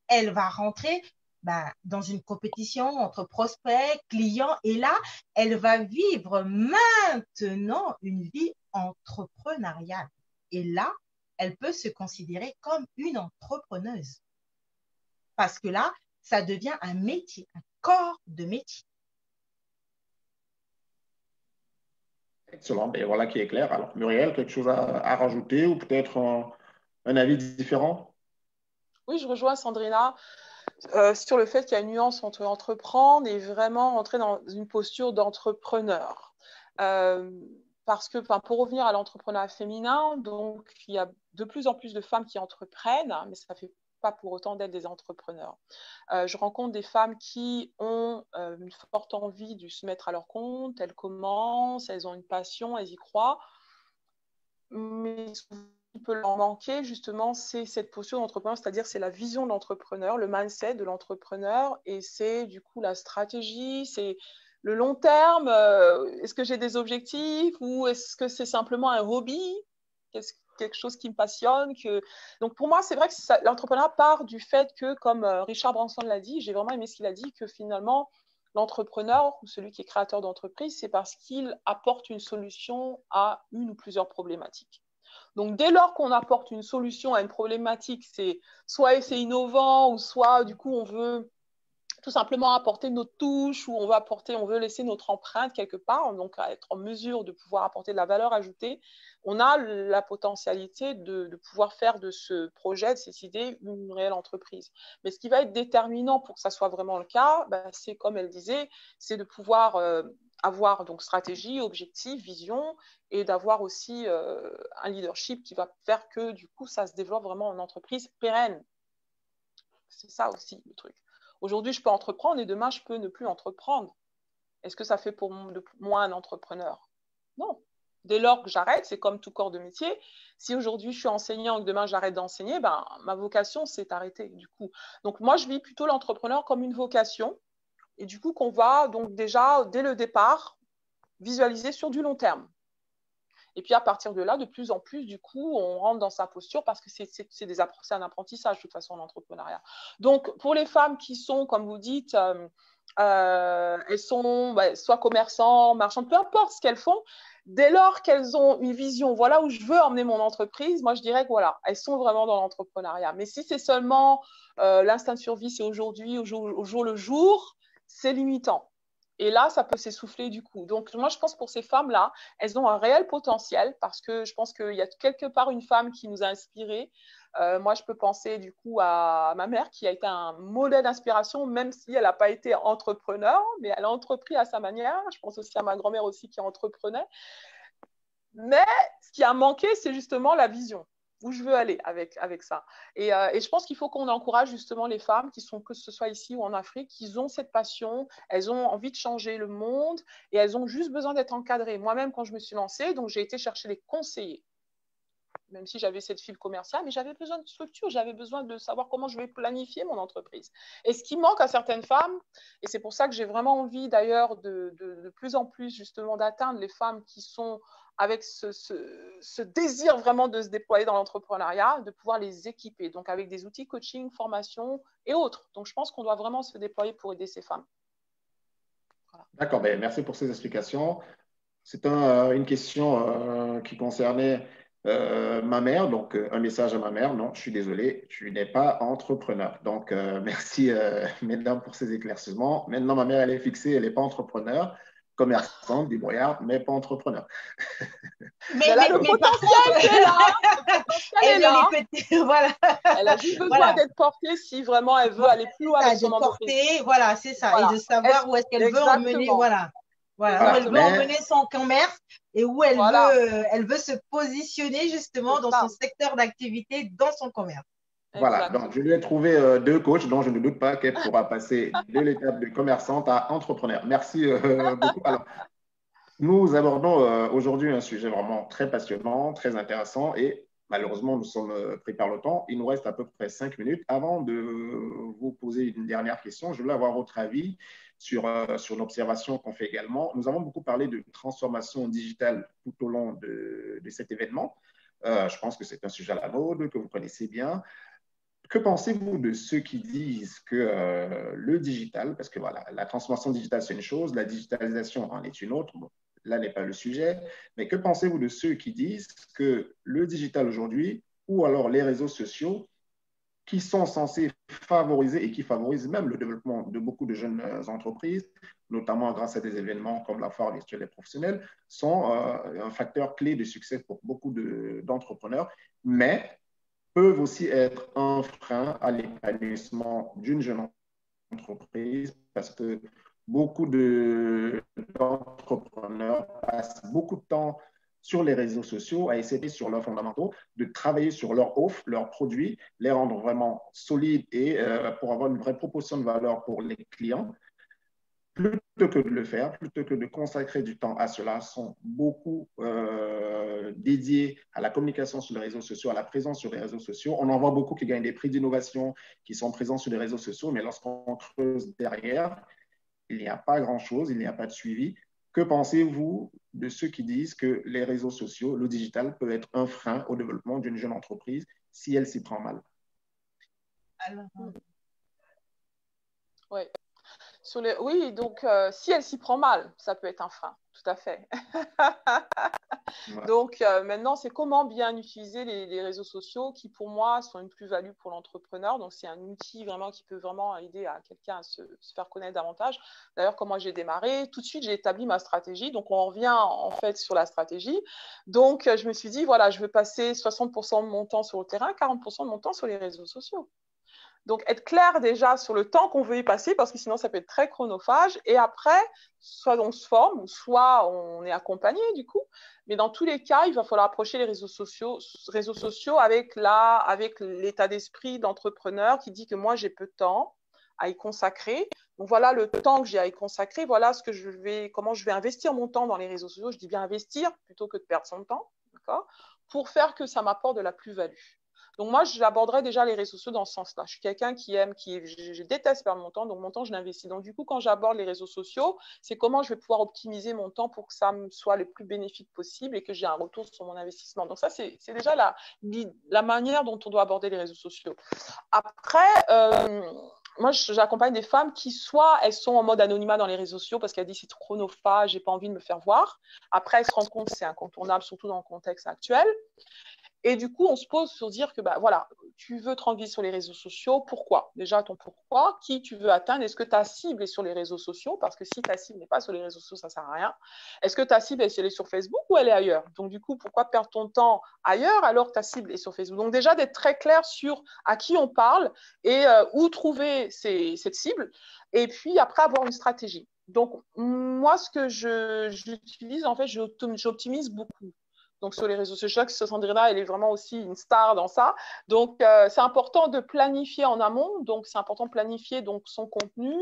elle va rentrer bah, dans une compétition entre prospects, clients. Et là, elle va vivre maintenant une vie entrepreneuriale. Et là, elle peut se considérer comme une entrepreneuse. Parce que là, ça devient un métier, un corps de métier. Excellent. Ben, voilà qui est clair. Alors, Muriel, quelque chose à rajouter ou peut-être un avis différent? Oui, je rejoins Sandrina sur le fait qu'il y a une nuance entre entreprendre et vraiment entrer dans une posture d'entrepreneur. Parce que pour revenir à l'entrepreneuriat féminin, donc il y a de plus en plus de femmes qui entreprennent, mais ça ne fait pas pour autant d'être des entrepreneurs. Je rencontre des femmes qui ont une forte envie de se mettre à leur compte, elles commencent, elles ont une passion, elles y croient, mais ce qui peut leur manquer justement, c'est cette posture d'entrepreneur, c'est-à-dire c'est la vision de l'entrepreneur, le mindset de l'entrepreneur, et c'est du coup la stratégie, c'est le long terme, est-ce que j'ai des objectifs ou est-ce que c'est simplement un hobby? Quelque chose qui me passionne Donc pour moi, c'est vrai que l'entrepreneuriat part du fait que, comme Richard Branson l'a dit, j'ai vraiment aimé ce qu'il a dit, que finalement, l'entrepreneur ou celui qui est créateur d'entreprise, c'est parce qu'il apporte une solution à une ou plusieurs problématiques. Donc, dès lors qu'on apporte une solution à une problématique, c'est innovant ou soit, du coup, on veut tout simplement apporter notre touche ou on veut laisser notre empreinte quelque part, donc à être en mesure de pouvoir apporter de la valeur ajoutée, on a la potentialité de pouvoir faire de ce projet, de cette idée, une réelle entreprise. Mais ce qui va être déterminant pour que ça soit vraiment le cas, c'est comme elle disait, c'est de pouvoir avoir donc stratégie, objectif, vision et d'avoir aussi un leadership qui va faire que du coup ça se développe vraiment en entreprise pérenne. C'est ça aussi le truc. Aujourd'hui, je peux entreprendre et demain, je peux ne plus entreprendre. Est-ce que ça fait pour moi un entrepreneur? Non. Dès lors que j'arrête, c'est comme tout corps de métier. Si aujourd'hui, je suis enseignant et que demain, j'arrête d'enseigner, ma vocation, c'est arrêter du coup. Donc, moi, je vis plutôt l'entrepreneur comme une vocation et du coup, qu'on va donc déjà, dès le départ, visualiser sur du long terme. Et puis à partir de là, de plus en plus, du coup, on rentre dans sa posture parce que c'est un apprentissage, de toute façon, l'entrepreneuriat. Donc, pour les femmes qui sont, comme vous dites, elles sont soit commerçants, marchandes, peu importe ce qu'elles font, dès lors qu'elles ont une vision, voilà où je veux emmener mon entreprise, moi je dirais que voilà, elles sont vraiment dans l'entrepreneuriat. Mais si c'est seulement l'instinct de survie, c'est aujourd'hui, au jour le jour, c'est limitant. Et là, ça peut s'essouffler du coup. Donc, moi, je pense pour ces femmes-là, elles ont un réel potentiel parce que je pense qu'il y a quelque part une femme qui nous a inspirés. Moi, je peux penser du coup à ma mère qui a été un modèle d'inspiration, même si elle n'a pas été entrepreneur, mais elle a entrepris à sa manière. Je pense aussi à ma grand-mère aussi qui entreprenait. Mais ce qui a manqué, c'est justement la vision. Où je veux aller avec ça. Et je pense qu'il faut qu'on encourage justement les femmes qui sont, que ce soit ici ou en Afrique, qui ont cette passion, elles ont envie de changer le monde et elles ont juste besoin d'être encadrées. Moi-même, quand je me suis lancée, donc j'ai été chercher les conseillers, même si j'avais cette fibre commerciale, mais j'avais besoin de structure, j'avais besoin de savoir comment je vais planifier mon entreprise. Et ce qui manque à certaines femmes, et c'est pour ça que j'ai vraiment envie d'ailleurs de plus en plus justement d'atteindre les femmes qui sont avec ce désir vraiment de se déployer dans l'entrepreneuriat, de pouvoir les équiper, donc avec des outils coaching, formation et autres. Donc je pense qu'on doit vraiment se déployer pour aider ces femmes. Voilà. D'accord, ben, merci pour ces explications. C'est une question qui concernait ma mère, donc un message à ma mère. Non, je suis désolé, tu n'es pas entrepreneur. Donc, merci, mesdames, pour ces éclaircissements. Maintenant, ma mère, elle est fixée, elle n'est pas entrepreneur, commerçante, débrouillarde, mais pas entrepreneur. Mais là, le potentiel est là. Le potentiel est là. Voilà. Elle a juste besoin d'être portée si vraiment elle veut aller plus loin avec son entreprise. Voilà, c'est ça. Voilà. Et de savoir où est-ce qu'elle veut emmener, voilà. Où elle veut emmener son commerce et où elle veut se positionner justement dans son secteur d'activité, dans son commerce. Voilà, exactement. Donc je lui ai trouvé 2 coachs dont je ne doute pas qu'elle pourra passer de l'étape de commerçante à entrepreneur. Merci beaucoup. Alors, nous abordons aujourd'hui un sujet vraiment très passionnant, très intéressant et malheureusement, nous sommes pris par le temps. Il nous reste à peu près 5 minutes. Avant de vous poser une dernière question, je voulais avoir votre avis sur l'observation qu'on fait également. Nous avons beaucoup parlé de transformation digitale tout au long de cet événement. Je pense que c'est un sujet à la mode, que vous connaissez bien. Que pensez-vous de ceux qui disent que le digital, parce que voilà, la transformation digitale, c'est une chose, la digitalisation en est une autre. Bon, là n'est pas le sujet. Mais que pensez-vous de ceux qui disent que le digital aujourd'hui, ou alors les réseaux sociaux, qui sont censés favoriser et qui favorisent même le développement de beaucoup de jeunes entreprises, notamment grâce à des événements comme la foire virtuelle des professionnels, sont un facteur clé de succès pour beaucoup d'entrepreneurs, mais peuvent aussi être un frein à l'épanouissement d'une jeune entreprise parce que beaucoup d'entrepreneurs passent beaucoup de temps sur les réseaux sociaux à essayer sur leurs fondamentaux, de travailler sur leur offre, leurs produits, les rendre vraiment solides et pour avoir une vraie proposition de valeur pour les clients. Plutôt que de le faire, plutôt que de consacrer du temps à cela, sont beaucoup dédiés à la communication sur les réseaux sociaux, à la présence sur les réseaux sociaux. On en voit beaucoup qui gagnent des prix d'innovation, qui sont présents sur les réseaux sociaux, mais lorsqu'on creuse derrière, il n'y a pas grand-chose, il n'y a pas de suivi. Que pensez-vous de ceux qui disent que les réseaux sociaux, le digital, peut être un frein au développement d'une jeune entreprise si elle s'y prend mal? Alors, oui. Oui, donc si elle s'y prend mal, ça peut être un frein, tout à fait. Ouais. Donc maintenant, c'est comment bien utiliser les réseaux sociaux qui, pour moi, sont une plus-value pour l'entrepreneur. Donc, c'est un outil vraiment qui peut vraiment aider à quelqu'un à se faire connaître davantage. D'ailleurs, comment j'ai démarré, tout de suite, j'ai établi ma stratégie. Donc, on revient en fait sur la stratégie. Donc, je me suis dit, voilà, je veux passer 60% de mon temps sur le terrain, 40% de mon temps sur les réseaux sociaux. Donc, être clair déjà sur le temps qu'on veut y passer, parce que sinon, ça peut être très chronophage. Et après, soit on se forme, soit on est accompagné, du coup. Mais dans tous les cas, il va falloir approcher les réseaux sociaux avec l'état d'esprit d'entrepreneur qui dit que moi, j'ai peu de temps à y consacrer. Donc, voilà le temps que j'ai à y consacrer. Voilà comment je vais investir mon temps dans les réseaux sociaux. Je dis bien investir plutôt que de perdre son temps, d'accord, pour faire que ça m'apporte de la plus-value. Donc, moi, j'aborderais déjà les réseaux sociaux dans ce sens-là. Je suis quelqu'un je déteste perdre mon temps, donc mon temps, je l'investis. Donc, du coup, quand j'aborde les réseaux sociaux, c'est comment je vais pouvoir optimiser mon temps pour que ça me soit le plus bénéfique possible et que j'ai un retour sur mon investissement. Donc, ça, c'est déjà la manière dont on doit aborder les réseaux sociaux. Après, moi, j'accompagne des femmes qui, soit elles sont en mode anonymat dans les réseaux sociaux parce qu'elles disent c'est trop chronophage, j'ai pas envie de me faire voir. Après, elles se rendent compte que c'est incontournable, surtout dans le contexte actuel. Et du coup, on se pose sur dire que, voilà, tu veux te rendre visible sur les réseaux sociaux. Pourquoi? Déjà, ton pourquoi. Qui tu veux atteindre? Est-ce que ta cible est sur les réseaux sociaux? Parce que si ta cible n'est pas sur les réseaux sociaux, ça ne sert à rien. Est-ce que ta cible, elle est sur Facebook ou elle est ailleurs? Donc, du coup, pourquoi perdre ton temps ailleurs alors que ta cible est sur Facebook? Donc, déjà, d'être très clair sur à qui on parle et où trouver cette cible. Et puis, après, avoir une stratégie. Donc, moi, ce que j'utilise, en fait, j'optimise beaucoup. Donc, sur les réseaux sociaux, Sandrina, elle est vraiment aussi une star dans ça. Donc, c'est important de planifier en amont. Donc, c'est important de planifier donc, son contenu,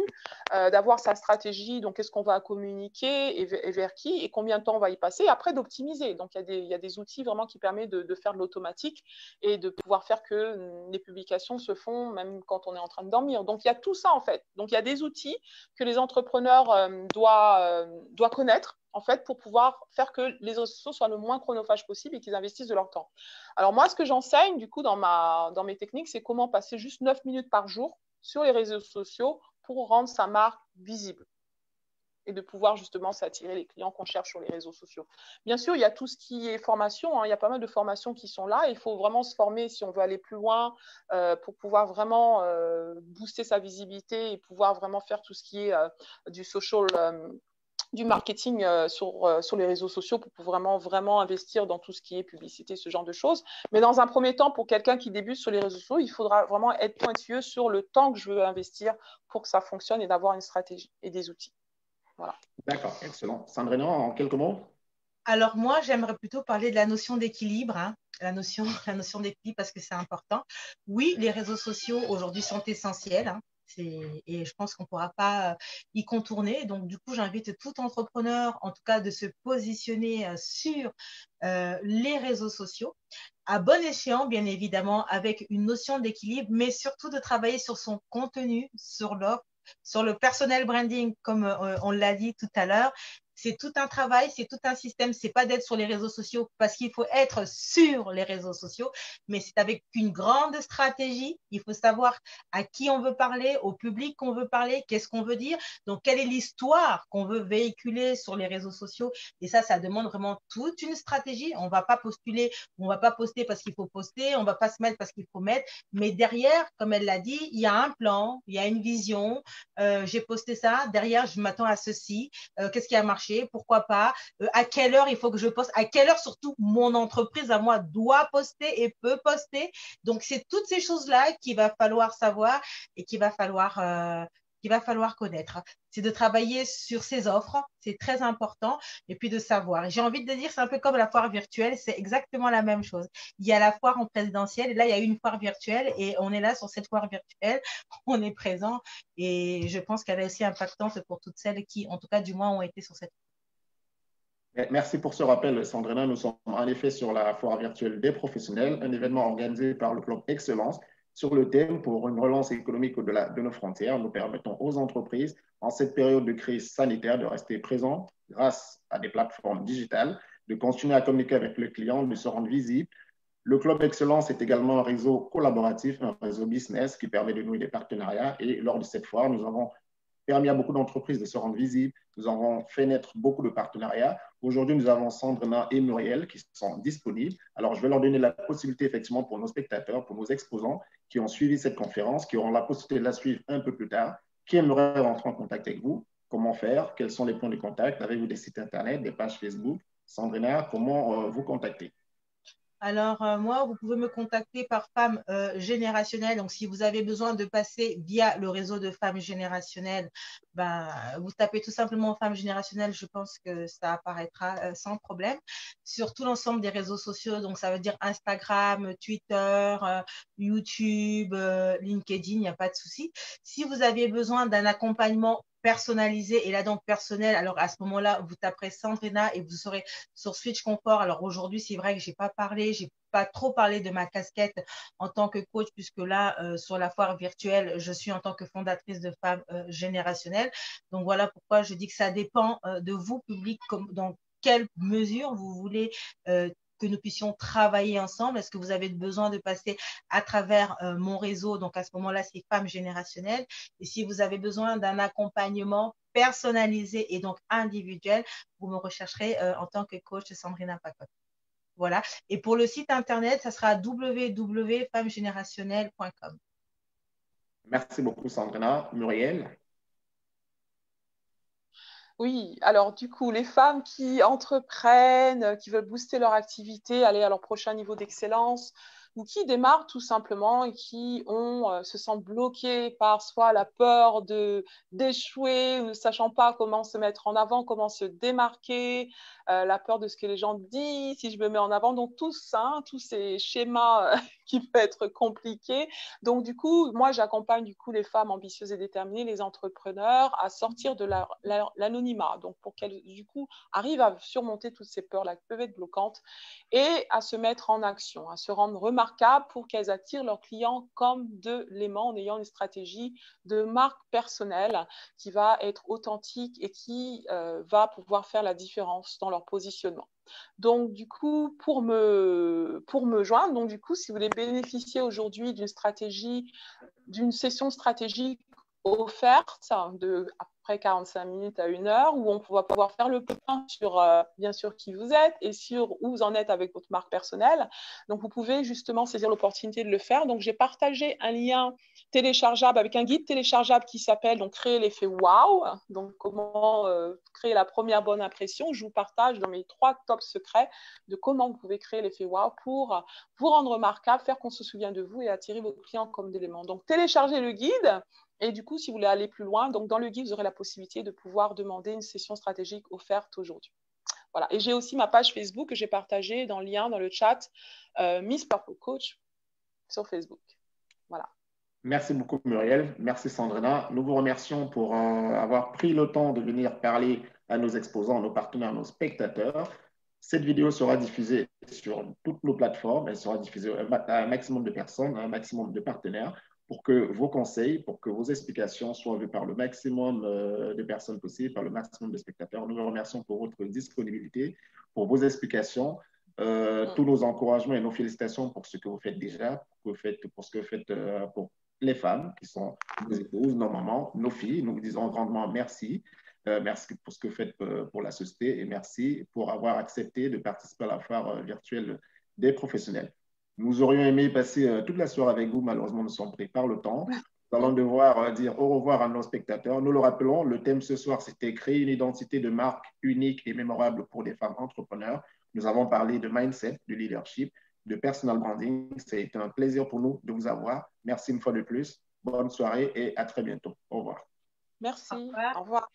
d'avoir sa stratégie. Donc, qu'est-ce qu'on va communiquer et vers qui et combien de temps on va y passer. Et après, d'optimiser. Donc, il y a des outils vraiment qui permettent de faire de l'automatique et de pouvoir faire que les publications se font même quand on est en train de dormir. Donc, il y a tout ça, en fait. Donc, il y a des outils que les entrepreneurs doivent connaître, en fait, pour pouvoir faire que les réseaux sociaux soient le moins chronophages possible et qu'ils investissent de leur temps. Alors moi, ce que j'enseigne, du coup, dans mes techniques, c'est comment passer juste 9 minutes par jour sur les réseaux sociaux pour rendre sa marque visible et de pouvoir justement s'attirer les clients qu'on cherche sur les réseaux sociaux. Bien sûr, il y a tout ce qui est formation, il y a pas mal de formations qui sont là. Il faut vraiment se former si on veut aller plus loin pour pouvoir vraiment booster sa visibilité et pouvoir vraiment faire tout ce qui est du social du marketing sur les réseaux sociaux pour vraiment investir dans tout ce qui est publicité, ce genre de choses. Mais dans un premier temps, pour quelqu'un qui débute sur les réseaux sociaux, il faudra vraiment être pointilleux sur le temps que je veux investir pour que ça fonctionne et d'avoir une stratégie et des outils. Voilà. D'accord, excellent. Sandrina, en quelques mots? Alors moi, j'aimerais plutôt parler de la notion d'équilibre, la notion d'équilibre parce que c'est important. Oui, les réseaux sociaux aujourd'hui sont essentiels. Et je pense qu'on ne pourra pas y contourner. Donc, du coup, j'invite tout entrepreneur, en tout cas, de se positionner sur les réseaux sociaux, à bon escient, bien évidemment, avec une notion d'équilibre, mais surtout de travailler sur son contenu, sur l'offre, sur le personnel branding, comme on l'a dit tout à l'heure. c'est tout un travail, c'est tout un système. C'est pas d'être sur les réseaux sociaux parce qu'il faut être sur les réseaux sociaux, mais c'est avec une grande stratégie. Il faut savoir à qui on veut parler, au public qu'on veut parler, qu'est-ce qu'on veut dire. Donc, quelle est l'histoire qu'on veut véhiculer sur les réseaux sociaux? Et ça demande vraiment toute une stratégie. On va pas postuler, on va pas poster parce qu'il faut poster, on va pas se mettre parce qu'il faut mettre. Mais derrière, comme elle l'a dit, il y a un plan, il y a une vision. J'ai posté ça. Derrière, je m'attends à ceci. Qu'est-ce qui a marché? Pourquoi pas? À quelle heure il faut que je poste? À quelle heure surtout mon entreprise à moi doit poster et peut poster? Donc, c'est toutes ces choses-là qu'il va falloir savoir et qu'il va falloir connaître. C'est de travailler sur ses offres, c'est très important, et puis de savoir. Et j'ai envie de dire, c'est un peu comme la foire virtuelle, c'est exactement la même chose. Il y a la foire en présentiel, et là, il y a une foire virtuelle, et on est là sur cette foire virtuelle, on est présent, et je pense qu'elle est aussi impactante pour toutes celles qui, en tout cas, du moins, ont été sur cette. Merci pour ce rappel, Sandrina. Nous sommes en effet sur la foire virtuelle des professionnels, un événement organisé par le Club Excellence sur le thème pour une relance économique au-delà de nos frontières. Nous permettons aux entreprises, en cette période de crise sanitaire, de rester présents grâce à des plateformes digitales, de continuer à communiquer avec le client, de se rendre visible. Le Club Excellence est également un réseau collaboratif, un réseau business qui permet de nouer des partenariats. Et lors de cette foire, nous avons permis à beaucoup d'entreprises de se rendre visibles. Nous avons fait naître beaucoup de partenariats. Aujourd'hui, nous avons Sandrina et Muriel qui sont disponibles. Alors, je vais leur donner la possibilité, effectivement, pour nos spectateurs, pour nos exposants qui ont suivi cette conférence, qui auront la possibilité de la suivre un peu plus tard, qui aimeraient rentrer en contact avec vous. Comment faire? Quels sont les points de contact? Avez-vous des sites Internet, des pages Facebook? Sandrina, comment vous contacter? Alors, moi, vous pouvez me contacter par Femmes Générationnelles. Donc, si vous avez besoin de passer via le réseau de Femmes Générationnelles, ben, vous tapez tout simplement Femmes Générationnelles. Je pense que ça apparaîtra sans problème sur tout l'ensemble des réseaux sociaux. Donc, ça veut dire Instagram, Twitter, YouTube, LinkedIn, il n'y a pas de souci. Si vous aviez besoin d'un accompagnement personnalisé et là donc personnel, alors à ce moment-là, vous taperez Sandrina et vous serez sur Switch Confort. Alors aujourd'hui, c'est vrai que j'ai pas trop parlé de ma casquette en tant que coach, puisque là, sur la foire virtuelle, je suis en tant que fondatrice de Femmes Générationnelles. Donc voilà pourquoi je dis que ça dépend de vous, public, dans quelle mesure vous voulez que nous puissions travailler ensemble. Est-ce que vous avez besoin de passer à travers mon réseau? Donc à ce moment-là, c'est Femmes Générationnelles. Et si vous avez besoin d'un accompagnement personnalisé et donc individuel, vous me rechercherez en tant que coach Sandrina Pacotte. Voilà. Et pour le site internet, ça sera www.femmesgénérationnelles.com. Merci beaucoup, Sandrina. Muriel? Oui, alors du coup, les femmes qui entreprennent, qui veulent booster leur activité, aller à leur prochain niveau d'excellence, ou qui démarrent tout simplement et qui se sentent bloquées par soit la peur d'échouer, ou ne sachant pas comment se mettre en avant, comment se démarquer, la peur de ce que les gens disent, si je me mets en avant. Donc tous ces schémas qui peuvent être compliqués. Donc du coup, moi j'accompagne du coup les femmes ambitieuses et déterminées, les entrepreneurs, à sortir de l'anonymat, donc pour qu'elles du coup arrivent à surmonter toutes ces peurs-là qui peuvent être bloquantes et à se mettre en action, à se rendre remarquables pour qu'elles attirent leurs clients comme de l'aimant en ayant une stratégie de marque personnelle qui va être authentique et qui va pouvoir faire la différence dans leur positionnement. Donc, du coup, pour me joindre, donc, du coup, si vous voulez bénéficier aujourd'hui d'une session stratégique offerte de à peu près 45 minutes à 1 heure, où on va pouvoir faire le point sur, bien sûr, qui vous êtes et sur où vous en êtes avec votre marque personnelle. Donc, vous pouvez justement saisir l'opportunité de le faire. Donc, j'ai partagé un lien téléchargeable avec un guide téléchargeable qui s'appelle donc créer l'effet wow. Donc, comment créer la première bonne impression. Je vous partage dans mes 3 top secrets de comment vous pouvez créer l'effet wow pour vous rendre remarquable, faire qu'on se souvienne de vous et attirer vos clients comme d'éléments. Donc, téléchargez le guide. Et du coup, si vous voulez aller plus loin, donc dans le guide, vous aurez la possibilité de pouvoir demander une session stratégique offerte aujourd'hui. Voilà. Et j'ai aussi ma page Facebook que j'ai partagée dans le lien dans le chat, Miss Purple Coach sur Facebook. Voilà. Merci beaucoup, Muriel. Merci, Sandrina. Nous vous remercions pour avoir pris le temps de venir parler à nos exposants, nos partenaires, nos spectateurs. Cette vidéo sera diffusée sur toutes nos plateformes. Elle sera diffusée à un maximum de personnes, à un maximum de partenaires. pour que vos conseils, pour que vos explications soient vues par le maximum de personnes possibles, par le maximum de spectateurs. Nous vous remercions pour votre disponibilité, pour vos explications, tous nos encouragements et nos félicitations pour ce que vous faites déjà, pour ce que vous faites pour les femmes qui sont nos épouses, nos mamans, nos filles. Nous vous disons grandement merci. Merci pour ce que vous faites pour la société et merci pour avoir accepté de participer à la foire virtuelle des professionnels. Nous aurions aimé passer toute la soirée avec vous. Malheureusement, nous sommes pris par le temps. Nous allons devoir dire au revoir à nos spectateurs. Nous le rappelons, le thème ce soir, c'était créer une identité de marque unique et mémorable pour les femmes entrepreneurs. Nous avons parlé de mindset, de leadership, de personal branding. C'est un plaisir pour nous de vous avoir. Merci une fois de plus. Bonne soirée et à très bientôt. Au revoir. Merci. Au revoir. Au revoir.